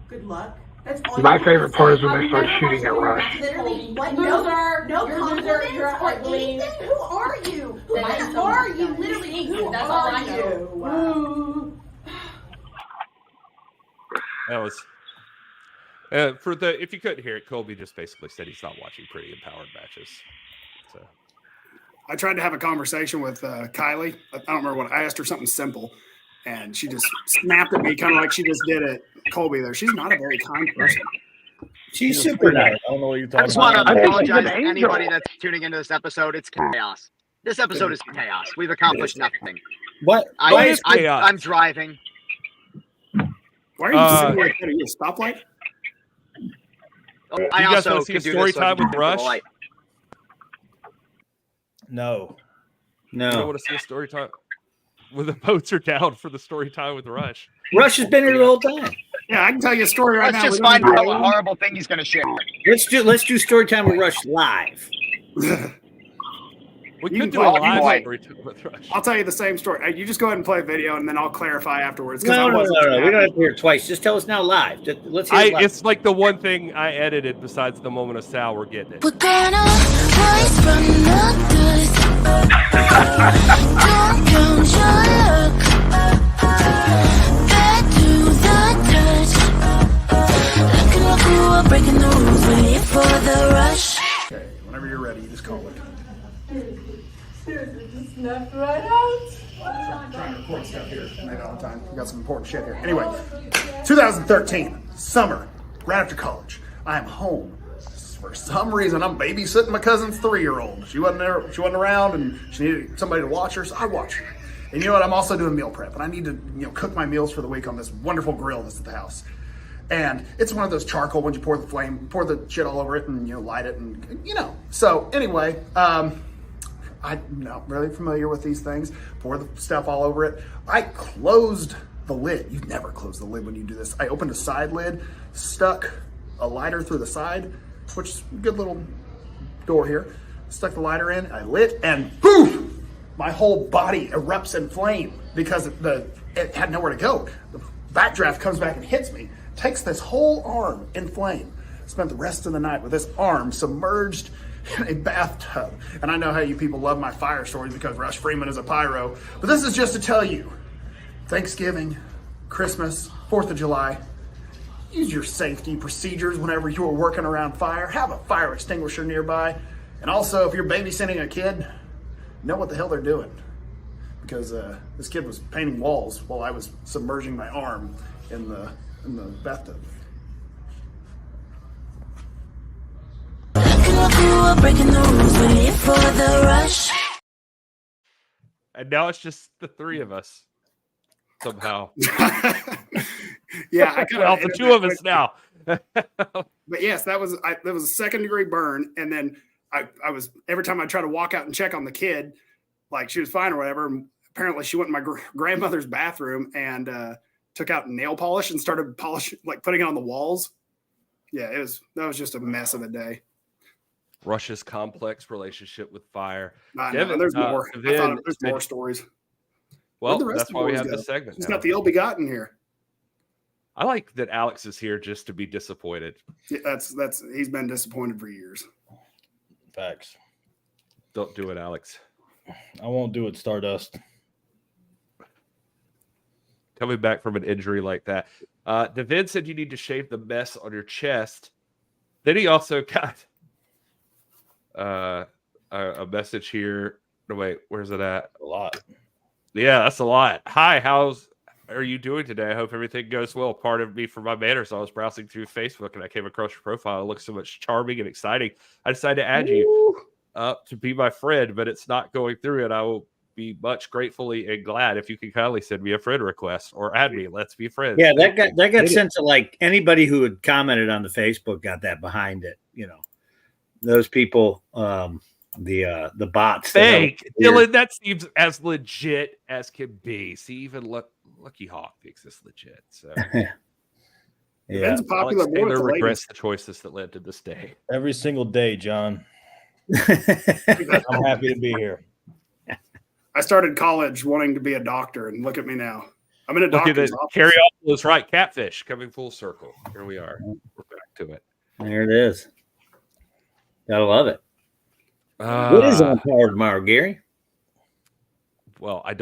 Good luck. That's all My you have favorite to part say. is when they I've start never shooting at watched Rush. you literally what Loser. no You're a loser. compliments You're or ugly. anything. Who are you? Who That is are so you? nice. Literally, who That's all are I know. you? That was for the if you couldn't hear it, Colby just basically said he's not watching pretty empowered matches. So I tried to have a conversation with Kylie. I don't remember what I asked her something simple, and she just snapped at me, kind of like she just did at Colby. There, she's not a very kind person. She's super nice. I don't know what you're I talking just want about. to I think she's apologize an to anybody angel. that's tuning into this episode. It's chaos. This episode is chaos. We've accomplished nothing. What? Why is chaos? I'm driving. Why are you sitting like that? Are you a stoplight? I you guys also wanna see can a do story this so I time can with do the Rush? light. No. you don't No. want to see a story time when the boats are down for the story time with Rush. Rush has been here the whole time. Yeah, I can tell you a story right Let's now. just We don't find out need what to- horrible thing he's going to share. Let's do story time with Rush live. We You could can do a play- live boy. story time with Rush. I'll tell you the same story. You just go ahead and play a video, and then I'll clarify afterwards. No. I wasn't We don't happy. have to hear it twice. Just tell us now live. Let's hear it live. It's like the one thing I edited besides the moment of Sal. We're getting it. We're gonna rise from the dust. Don't count your luck. Back to the touch. Like a local, we're breaking the rules. Waiting for the rush. Okay, whenever you're ready, you just call it. Seriously, just snapped right out. Trying to record stuff here maybe all the time. We got some important shit here. Anyway, 2013, summer, right after college. I am home. For some reason, I'm babysitting my cousin's 3-year-old. She wasn't there. She wasn't around, and she needed somebody to watch her, so I watch her. And you know what? I'm also doing meal prep, and I need to cook my meals for the week on this wonderful grill that's at the house. And it's one of those charcoal ones you pour the shit all over it, and light it, and So anyway, I'm not really familiar with these things. Pour the stuff all over it. I closed the lid. You never close the lid when you do this. I opened a side lid, stuck a lighter through the side, which is a good little door here. Stuck the lighter in, I lit, and boom! My whole body erupts in flame because it had nowhere to go. The backdraft comes back and hits me, takes this whole arm in flame. Spent the rest of the night with this arm submerged in a bathtub. And I know how you people love my fire stories because Rush Freeman is a pyro, but this is just to tell you, Thanksgiving, Christmas, 4th of July, use your safety procedures whenever you are working around fire. Have a fire extinguisher nearby. And also, if you're babysitting a kid, know what the hell they're doing. Because this kid was painting walls while I was submerging my arm in the bathtub. Breaking the rules, waiting for the rush. And now it's just the three of us somehow. Yeah, I kind well, the two of us now. But yes, that was a 2nd-degree burn, and then I was every time I try to walk out and check on the kid, like she was fine or whatever. And apparently, she went in my grandmother's bathroom and took out nail polish and started polishing, like putting it on the walls. Yeah, that was just a mess of a day. Rush's complex relationship with fire. Devin, there's more. I thought there's more stories. Well, that's why we have this segment. He's got the ill begotten here. I like that Alex is here just to be disappointed. Yeah, he's been disappointed for years. Facts. Don't do it, Alex. I won't do it, Stardust. Coming back from an injury like that. David said you need to shave the mess on your chest. Then he also got a message here. No, wait, where's it at? A lot. Yeah, that's a lot. Hi, are you doing today? I hope everything goes well. Pardon me for my manners. I was browsing through Facebook and I came across your profile. It looks so much charming and exciting. I decided to add you to be my friend, but it's not going through it. I will be much gratefully and glad if you can kindly send me a friend request or add me. Let's be friends. Yeah, that got sent to like anybody who had commented on the Facebook got that behind it. Those people, the bots. Fake. Dylan, that seems as legit as can be. See, even Lucky Hawk thinks it's legit. So yeah, popular. Alex Taylor regrets the choices that led to this day. Every single day, John. I'm happy to be here. I started college wanting to be a doctor, and look at me now. I'm in a doctor's office. Carry on was right. Catfish coming full circle. Here we are. We're back to it. There it is. Gotta love it. What is on Power tomorrow, Gary? Well, I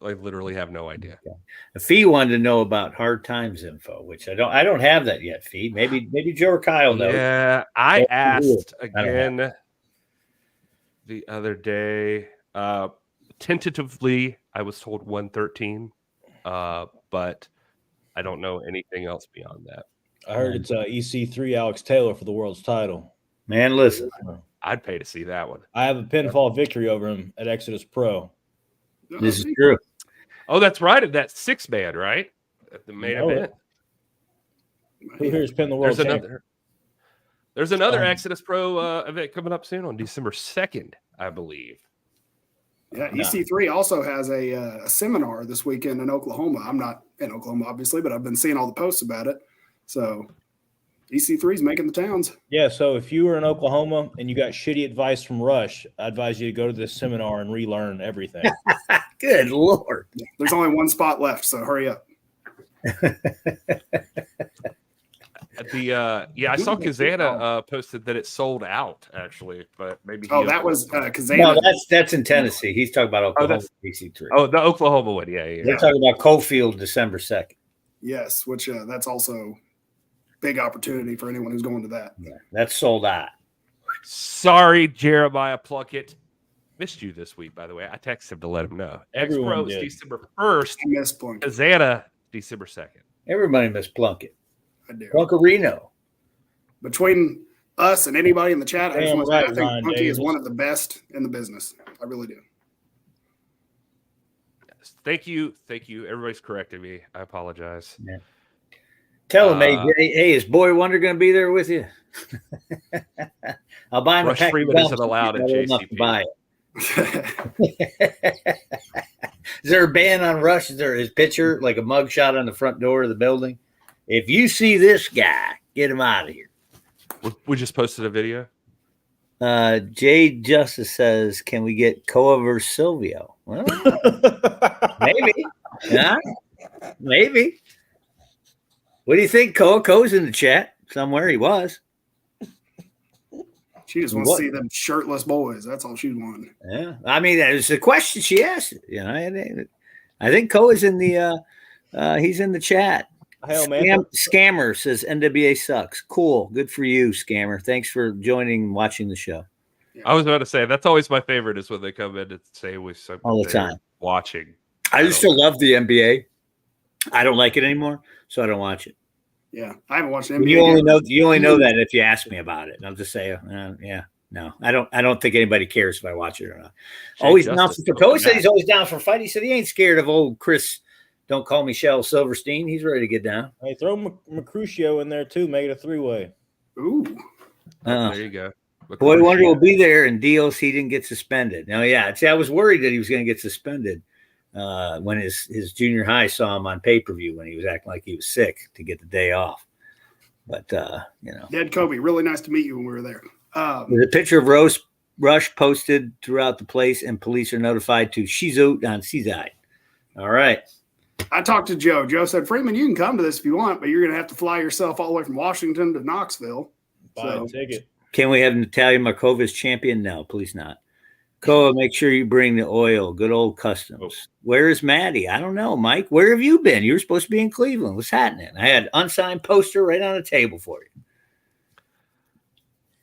literally have no idea. Okay. Fee wanted to know about Hard Times info, which I don't have that yet, Fee. Maybe Joe or Kyle knows. Yeah, I asked again the other day. Tentatively, I was told 113, but I don't know anything else beyond that. I heard it's EC3 Alex Taylor for the world's title. Man, listen. I'd pay to see that one. I have a pinfall victory over him at Exodus Pro. This is true. Oh, that's right. Of that 6-man, right? At the main event. Who here's pin the world champion? There's another Exodus Pro event coming up soon on December 2nd, I believe. Yeah, EC3 also has a seminar this weekend in Oklahoma. I'm not in Oklahoma, obviously, but I've been seeing all the posts about it. So EC3 is making the towns. Yeah, so if you were in Oklahoma and you got shitty advice from Rush, I advise you to go to this seminar and relearn everything. Good Lord. There's only one spot left, so hurry up. I saw Kazana posted that it sold out actually, but maybe that was Kazana. No, that's in Tennessee. He's talking about Oklahoma EC3. Oh, the Oklahoma one, yeah. They're talking about Cofield December 2nd. Yes, which that's also big opportunity for anyone who's going to that. Yeah, that's sold out. Sorry, Jeremiah Plunkett. missed you this week, by the way. I texted him to let him know. Everyone X-Pro is did. December 1st. I miss Plunkett. Kazana, December 2nd. Everybody missed Plunkett. I do. Plunkerino. Between us and anybody in the chat, I just Damn want to say I right, think Ryan Punky is Davis. one of the best in the business. I really do. Yes. Thank you. Everybody's correcting me. I apologize. Yeah. Tell him, hey, is Boy Wonder going to be there with you? I'll buy him Rush a pack Freeman of isn't gum. allowed at Not enough to JCP. buy it. Is there a ban on Rush? Is there his picture, like a mugshot on the front door of the building? If you see this guy, get him out of here. We just posted a video. Jay Justice says, can we get Koa versus Silvio? Well, maybe. Yeah, maybe. What do you think, Koa? Koa's in the chat somewhere. He was. She just wants to see them shirtless boys. That's all she's wanting. Yeah, I mean, that was the question she asked. You know, I think Koa's in the. He's in the chat. Hell, man. Scammer says NWA sucks. Cool, good for you, Scammer. Thanks for joining, and watching the show. I was about to say that's always my favorite is when they come in and say we all the time watching. I used to love the NBA. I don't like it anymore, so I don't watch it. Yeah, I haven't watched NBA. You only know that if you ask me about it. And I'll just say, yeah, no, I don't think anybody cares if I watch it or not. Always down for Koa said he's always down for a fight. He said he ain't scared of old Chris. Don't call me Shell Silverstein. He's ready to get down. Hey, throw Mercutio in there too. Make it a 3-way. Ooh, there you go. Boy Wonder will be there, and deals he didn't get suspended. Now, yeah, see, I was worried that he was going to get suspended when his junior high saw him on pay-per-view when he was acting like he was sick to get the day off. But, Dead Kobe, really nice to meet you when we were there. There's a picture of Rush posted throughout the place, and police are notified to she's out on Seaside. All right. I talked to Joe. Joe said, Freeman, you can come to this if you want, but you're going to have to fly yourself all the way from Washington to Knoxville. Buy a ticket. Can we have Natalia Markova as champion? No, please not. Koa, make sure you bring the oil. Good old customs. Oh. Where is Maddie? I don't know, Mike. Where have you been? You were supposed to be in Cleveland. What's happening? I had unsigned poster right on the table for you.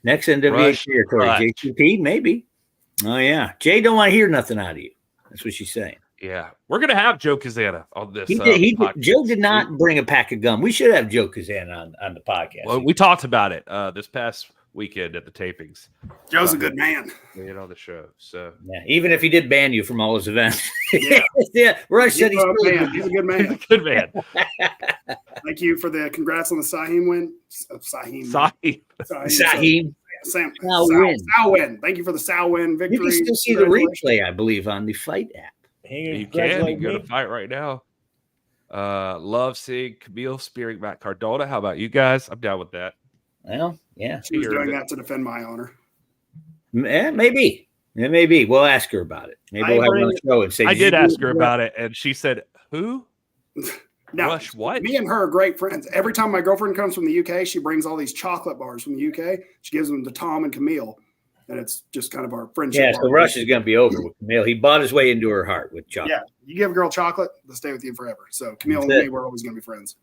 Next NWA territory. JTP, maybe. Oh, yeah. Jay don't want to hear nothing out of you. That's what she's saying. Yeah. We're going to have Joe Kazana on this. Joe did not bring a pack of gum. We should have Joe Kazana on the podcast. Well, we talked about it this past weekend at the tapings. Joe's a good man. We had on the show. So yeah, even if he did ban you from all his events. Yeah. Yeah. Rush said he's a good man. Good man. Thank you for the congrats on the Saheem win. Saheem. Sal win. Thank you for the Sal win victory. You can still see the replay, I believe, on the Fight app. You can. You go to Fight right now. Love seeing Camille spearing Matt Cardona. How about you guys? I'm down with that. Well, yeah. She was doing that to defend my honor. Yeah, maybe. It may be. We'll ask her about it. Maybe we'll have her on the show and say. I did ask her about it, and she said, "Who? Now, Rush? What?" Me and her are great friends. Every time my girlfriend comes from the UK, she brings all these chocolate bars from the UK. She gives them to Tom and Camille, and it's just kind of our friendship. Yeah, so Rush is going to be over with Camille. He bought his way into her heart with chocolate. Yeah, you give a girl chocolate, they'll stay with you forever. So Camille and me, we're always going to be friends.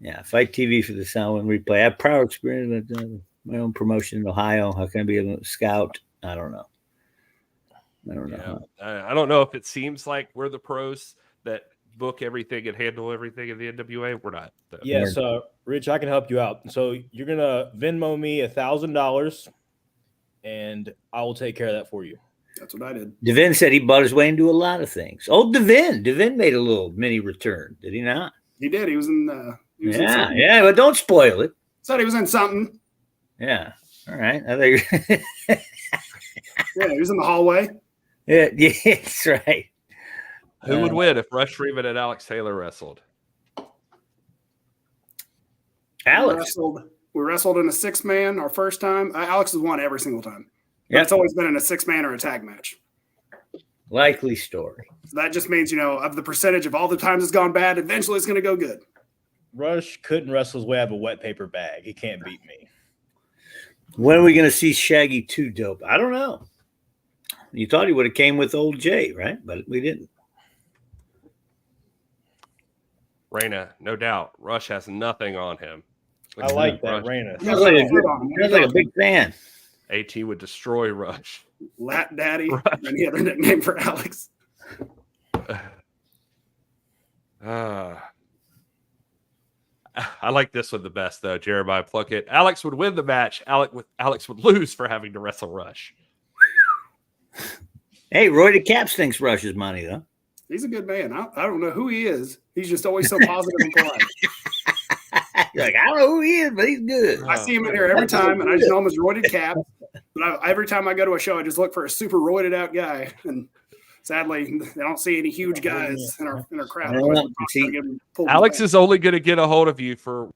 Yeah, Fight TV for the sound replay. I have prior experience with my own promotion in Ohio. How can I be a scout? I don't know. Yeah. I don't know if it seems like we're the pros that book everything and handle everything in the NWA. We're not. Though. Yes, Rich, I can help you out. So you're gonna Venmo me $1,000, and I will take care of that for you. That's what I did. Devin said he bought his way into a lot of things. Oh, Devin made a little mini return, did he not? He did. He was in. Yeah, but don't spoil it. Said he was in something. Yeah. All right. I think. Yeah, he was in the hallway. Yeah, that's right. Who would win if Rush Freeman and Alex Taylor wrestled? Alex. We wrestled in a 6-man our first time. Alex has won every single time. Yeah, it's always been in a 6-man or a tag match. Likely story. So that just means, of the percentage of all the times it's gone bad, eventually it's going to go good. Rush couldn't wrestle his way out of a wet paper bag. He can't beat me. When are we going to see Shaggy 2 dope? I don't know. You thought he would have came with old Jay, right? But we didn't. Raina, no doubt. Rush has nothing on him. I like that, Raina. Sounds like a big fan. AT would destroy Rush. Lat Daddy. Any other nickname for Alex? I like this one the best, though. Jeremiah Plunkett. Alex would win the match. Alex would lose for having to wrestle Rush. Hey, Roy the Cap thinks Rush is money, though. He's a good man. I don't know who he is. He's just always so positive and polite. You're like, I don't know who he is, but he's good. I see him in here every time, and I just know him as roided Cap. But every time I go to a show, I just look for a super roided out guy. And sadly, I don't see any huge guys in our crowd. Alex is only going to get a hold of you for.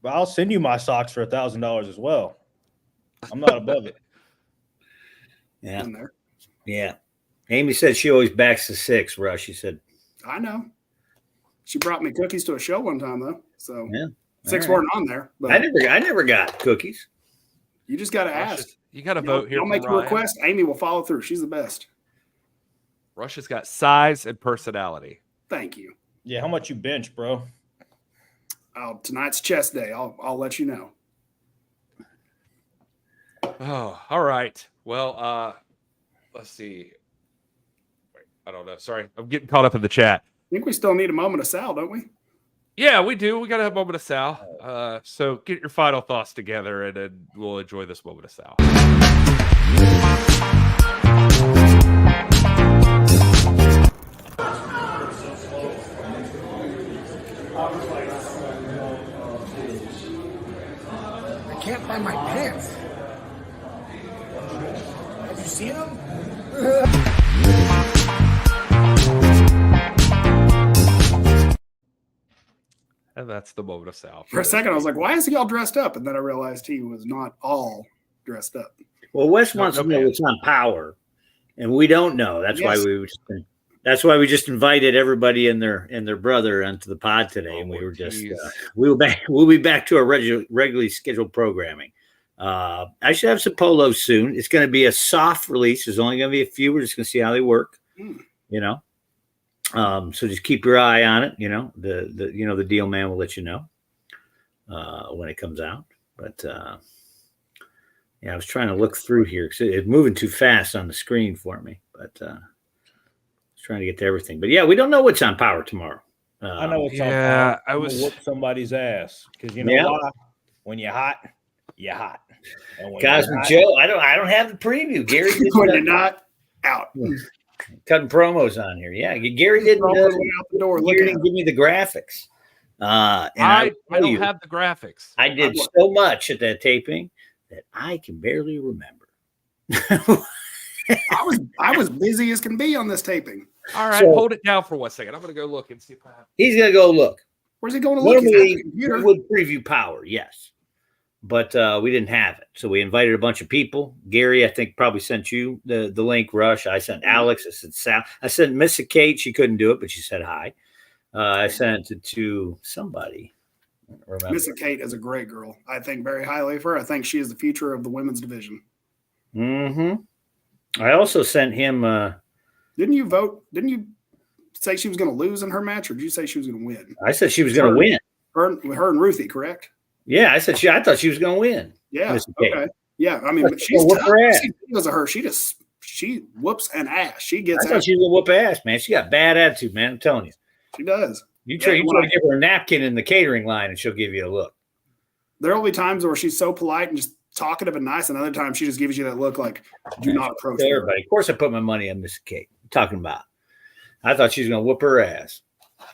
But I'll send you my socks for $1,000 as well. I'm not above it. Yeah. Yeah. Amy said she always backs the 6, Rush. She said, I know. She brought me cookies to a show one time, though. So yeah. 6 weren't on there. But I never got cookies. You just got to ask. You got to vote here. I'll make a request. Amy will follow through. She's the best. Rush has got size and personality. Thank you. Yeah, how much you bench, bro? Tonight's chest day. I'll let you know. Oh, all right. Well, let's see. Wait, I don't know. Sorry, I'm getting caught up in the chat. I think we still need a moment of Sal, don't we? Yeah, we do. We got to have a moment of Sal. So get your final thoughts together, and then we'll enjoy this moment of Sal. I can't find my pants. Have you seen them? And that's the moment of Sal. For a second, I was like, why is he all dressed up? And then I realized he was not all dressed up. Well, Wes wants to know what's on Power, and we don't know. That's why we just invited everybody and their brother onto the pod today, and we were just we'll be back to our regularly scheduled programming. I should have some polos soon. It's going to be a soft release. There's only going to be a few. We're just going to see how they work. You know. So just keep your eye on it. You know, the deal man will let you know when it comes out. But yeah, I was trying to look through here because it's moving too fast on the screen for me. But I was trying to get to everything. But yeah, we don't know what's on Power tomorrow. I know what's on Power. I was whoop somebody's ass because you know why? When you're hot, you're hot. Guys, with Joe, I don't have the preview. Gary, when you're not out. Cutting promos on here. Yeah, Gary didn't out the door. Gary didn't give me the graphics. And I don't have the graphics. I did so much at that taping that I can barely remember. I was busy as can be on this taping. All right, hold it down for 1 second. I'm going to go look and see if I have. He's going to go look. Where's he going to look? Normally, we would preview Power, yes. But we didn't have it. So we invited a bunch of people. Gary, I think, probably sent you the link, Rush. I sent Alex. I sent Sal. I sent Miss Kate. She couldn't do it, but she said hi. I sent it to somebody. Miss Kate is a great girl. I think very highly of her. I think she is the future of the women's division. I also sent him. Didn't you vote? Didn't you say she was going to lose in her match, or did you say she was going to win? I said she was going to win. Her and Ruthie, correct? Yeah, I said I thought she was going to win. Yeah. Okay. Yeah. I mean, but she's tough. Videos of her. She whoops an ass. She gets. I thought she was going to whoop ass, man. She got bad attitude, man. I'm telling you. She does. You try to give her a napkin in the catering line, and she'll give you a look. There will be times where she's so polite and just talkative and nice, and other times she just gives you that look like, do not approach her. Everybody. Of course, I put my money on Miss Kate. I'm talking about. I thought she was going to whoop her ass.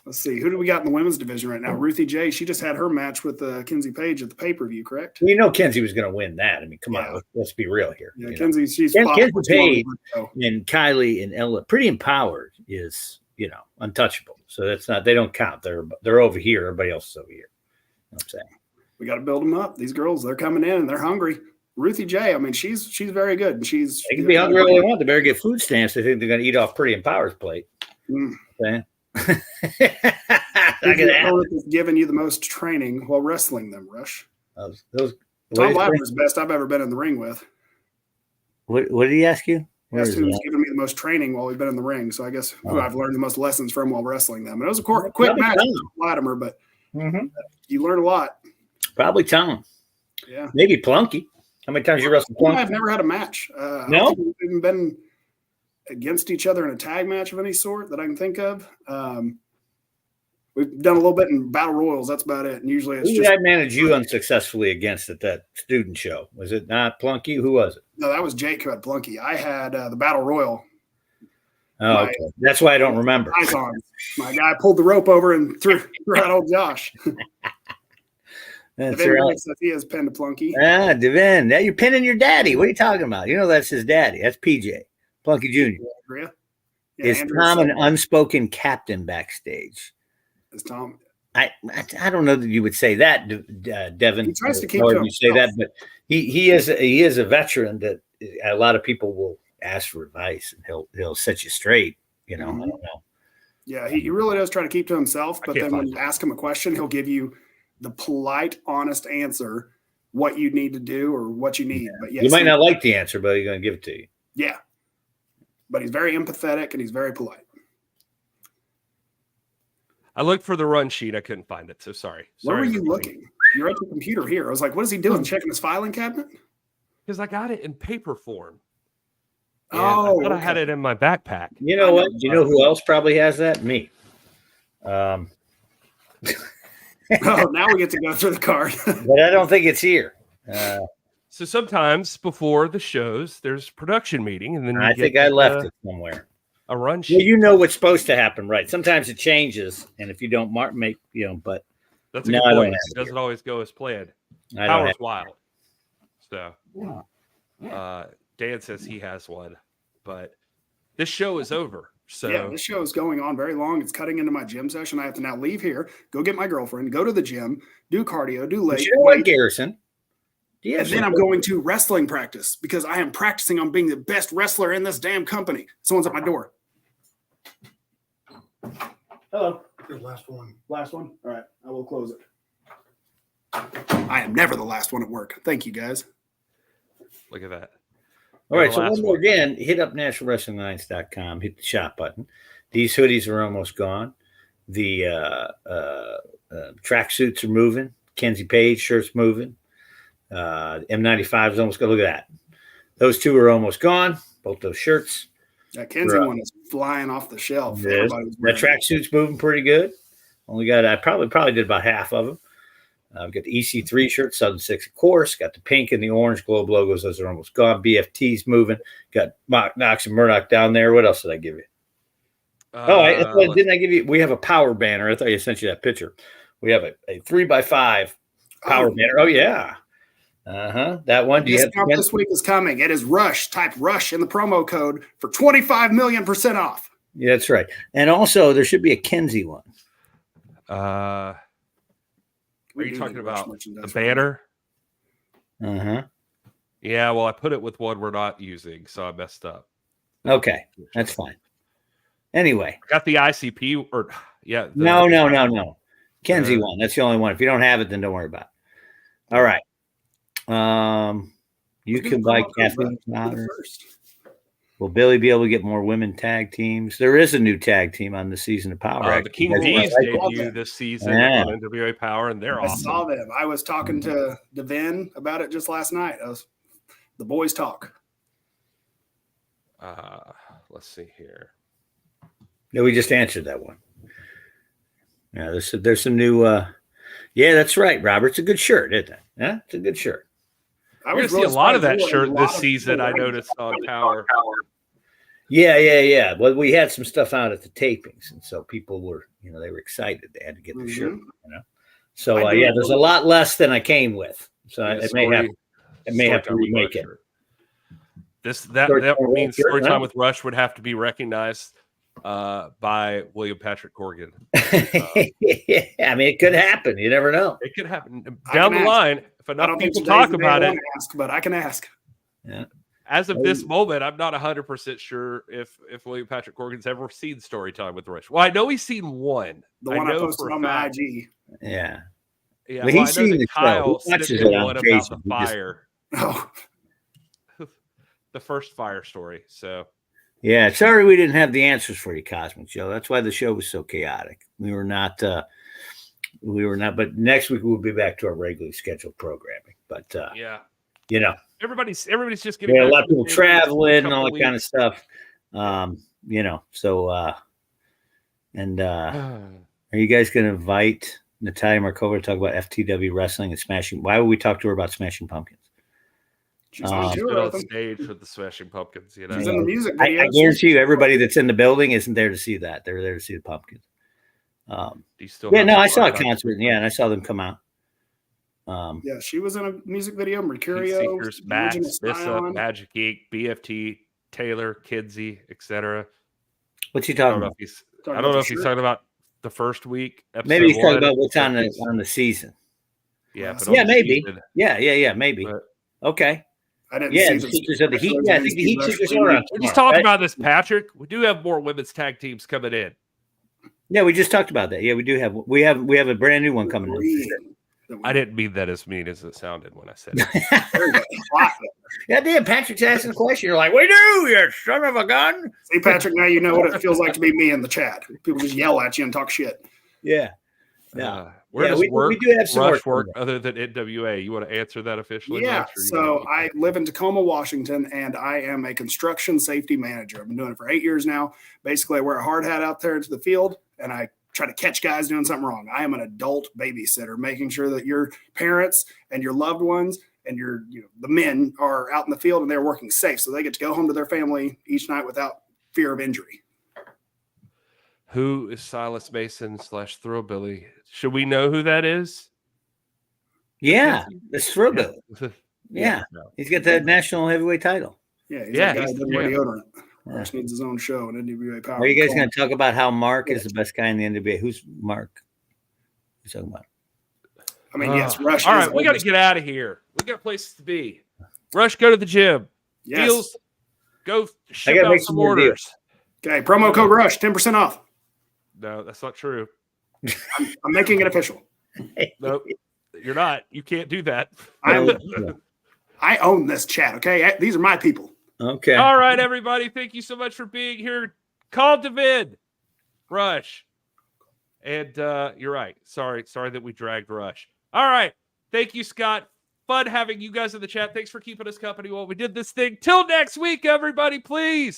Let's see. Who do we got in the women's division right now? Ruthie J. She just had her match with Kenzie Page at the pay-per-view, correct? You know Kenzie was going to win that. I mean, come on. Let's be real here. Yeah, Kenzie, she's Kenzie Page and Kylie and Ella, Pretty Empowered is, untouchable. So that's not, they don't count. They're over here. Everybody else is over here. You know what I'm saying? We got to build them up. These girls, they're coming in and they're hungry. Ruthie J. I mean, she's very good. And they can be hungry all they want. They better get food stamps. They think they're going to eat off Pretty Empowered's plate. Okay. Who's giving you the most training while wrestling them, Rush? Tom Latimer's best I've ever been in the ring with. What did he ask you? Who's giving me the most training while we've been in the ring? So I guess who I've learned the most lessons from while wrestling them. And it was a quick match with Latimer, but you learn a lot. Probably Tom. Yeah. Maybe Plunky. How many times you wrestled Plunk? I've never had a match. I No? don't think we've even been against each other in a tag match of any sort that I can think of. We've done a little bit in battle royals. That's about it. And usually it's Who just did I manage you unsuccessfully against at that student show? Was it not Plunky? Who was it? no. That was Jake who had Plunky. I had the battle royal. Oh, okay. That's why I don't remember. Eyes on. My guy pulled the rope over and threw out old Josh. That's Devin right. Reed says he has pinned a Plunky. Ah, Devin. Now you're pinning your daddy. What are you talking about? You know that's his daddy. That's PJ. Plunky Jr. Andrea? Is Andrea Tom said- an unspoken captain backstage? Is Tom? I don't know that you would say that, Devin. He tries to keep or to you say that, but he is a veteran that a lot of people will ask for advice, and he'll set you straight. You know, I don't know. Yeah, he really does try to keep to himself, but can't then when find you ask him a question, he'll give you the polite, honest answer, what you need to do or what you need. But yes, You might not like the answer, but he's going to give it to you. Yeah, but he's very empathetic and he's very polite. I looked for the run sheet. I couldn't find it. So sorry. Where were Sorry, you everybody. looking? You're at the computer here. I was like, what is he doing? Checking his filing cabinet? Because I got it in paper form. And Oh, I thought I had it in my backpack. You know what? You know who else probably has that? Me. Oh, now we get to go through the card. But I don't think it's here. So sometimes before the shows, there's production meeting, and then I think I left it somewhere. A run Well, sheet. you know what's supposed to happen, right? Sometimes it changes, and if you don't but That's a no, good I don't point. have It doesn't always go as planned. I don't Power's have- wild. So Dan says he has one, but this show is over. So Yeah, this show is going on very long. It's cutting into my gym session. I have to now leave here, go get my girlfriend, go to the gym, do cardio, do But leg. you know what, Garrison? And then I'm going to wrestling practice because I am practicing on being the best wrestler in this damn company. Someone's at my door. Hello. Your last one. Last one? All right. I will close it. I am never the last one at work. Thank you, guys. look at that. All right, The so last one more one. again, hit up naturalwrestlingalliance.com, hit the shop button. These hoodies are almost gone. The track suits are moving. Kenzie Page shirt's moving. M95 is almost gone. Look at that. Those two are almost gone. Both those shirts. That Kenzie Right. one is flying off the shelf. Yes. Everybody was That wearing track suit's moving pretty good. I probably did about half of them. I've got the EC3 shirt, Southern Six, of course. Got the pink and the orange Globe logos. Those are almost gone. BFT's moving. Got Knox and Murdoch down there. What else did I give you? Didn't I give you? We have a power banner. I thought I sent you that picture. We have a 3x5 power banner. Oh, yeah. That one. Do you have Discount this week is coming. It is Rush. Type Rush in the promo code for 25 million % off. Yeah, that's right. And also, there should be a Kenzie one. Are We you do talking need Rush about merchandise the for banner? Uh-huh. Yeah, well, I put it with one we're not using, so I messed up. Okay, that's fine. Anyway. I got the ICP or yeah. No. Kenzie one. That's the only one. If you don't have it, then don't worry about it. All right. You can buy caffeine powder. Will Billy be able to get more women tag teams? There is a new tag team on the season of Power. The King D's debut this season on NWA Power, and they're I awesome. saw them. I was talking to Devin about it just last night. The boys talk. Let's see here. Yeah, we just answered that one. Yeah, there's some new. Yeah, that's right, Robert. It's a good shirt, isn't it? Yeah, it's a good shirt. I We're was gonna see a lot of that surprised. shirt this season. I noticed on Power. Yeah. Well, we had some stuff out at the tapings, and so people were, they were excited. They had to get the shirt, So there's a lot less than I came with. So it may have to remake it. That means Storytime with Rush would have to be recognized by William Patrick Corgan. I mean, it could happen. You never know. It could happen down the line if enough people talk about it. But I can ask. Yeah. As of this moment, I'm not 100% sure if William Patrick Corgan's ever seen Storytime with Rush. Well, I know he's seen one. The one I posted for a on my fact. IG. Yeah. Yeah, Well, well, he's I know seen that the show. Kyle He watches sent it me on one about Jason. the He just- fire. Oh. The first fire story. So Yeah, sorry we didn't have the answers for you, Cosmic Joe. That's why the show was so chaotic. We were not, but next week we'll be back to our regularly scheduled programming. But yeah. you know, everybody's just getting a back lot to of people the traveling and couple all that kind of weeks. stuff. You know, so are you guys going to invite Natalia Markova to talk about FTW wrestling and Smashing? Why would we talk to her about Smashing Pumpkins? She's on She's tour been on with them. stage with the Smashing Pumpkins. You know, She's in the music I videos. guarantee you, everybody that's in the building isn't there to see that. They're there to see the Pumpkins. Do you still Yeah, have no, the I saw a archive? concert. Yeah, and I saw them come out. Yeah, she was in a music video. Heat Mercurio, Seekers, the original Max, Vissa, Scion. Magic Geek, BFT, Taylor, Kidsey, etc. What's he I talking don't know about? if he's. Talking I don't about know the if he's shirt. talking about the first week. Maybe he's talking episode about what's one, on the season. Yeah, Well, but Yeah, on the maybe. season, Yeah, maybe. but- Okay. I didn't Yeah, see the the Seekers of the Heat. Yeah, I think the Heat Seekers are on. we just tomorrow, talked right? about this, Patrick. We do have more women's tag teams coming in. Yeah, we just talked about that. Yeah, we do have. We have a brand new one coming in. I didn't mean that as mean as it sounded when I said it. Yeah, damn. Patrick's asking a question. You're like, we do, you son of a gun. See, Patrick, now you know what it feels like to be me in the chat. People just yell at you and talk shit. Yeah. Yeah. Where Yeah, does we do have some Rush work work other than NWA? You want to answer that officially? Yeah, Max, or you so wanna- I live in Tacoma, Washington, and I am a construction safety manager. I've been doing it for 8 years now. Basically, I wear a hard hat out there into the field, and I try to catch guys doing something wrong. I am an adult babysitter, making sure that your parents and your loved ones and the men are out in the field and they're working safe, so they get to go home to their family each night without fear of injury. Who is Silas Mason / Thrillbilly? Should we know who that is? Yeah, that's Thrillbilly. Yeah. Yeah. No. He's got the national heavyweight title. Yeah, he's Yeah, that guy that doesn't wear yeah. deodorant. Yeah. Just needs his own show and NWA Power. Are you guys going to talk about how Mark is the best guy in the NBA? Who's Mark? Who's talking about? I mean, yes, Rush. All is right, we got to oldest. get out of here. We got places to be. Rush, go to the gym. Yes. Deals, go ship gotta out make some some more orders. Okay, promo code Rush, 10% off. No, that's not true. I'm making it official. Nope, you're not. You can't do that. I own this chat. Okay, these are my people. Okay. All right, everybody. Thank you so much for being here. Call David, Rush, and you're right. Sorry that we dragged Rush. All right. Thank you, Scott. Fun having you guys in the chat. Thanks for keeping us company while we did this thing. Till next week, everybody, please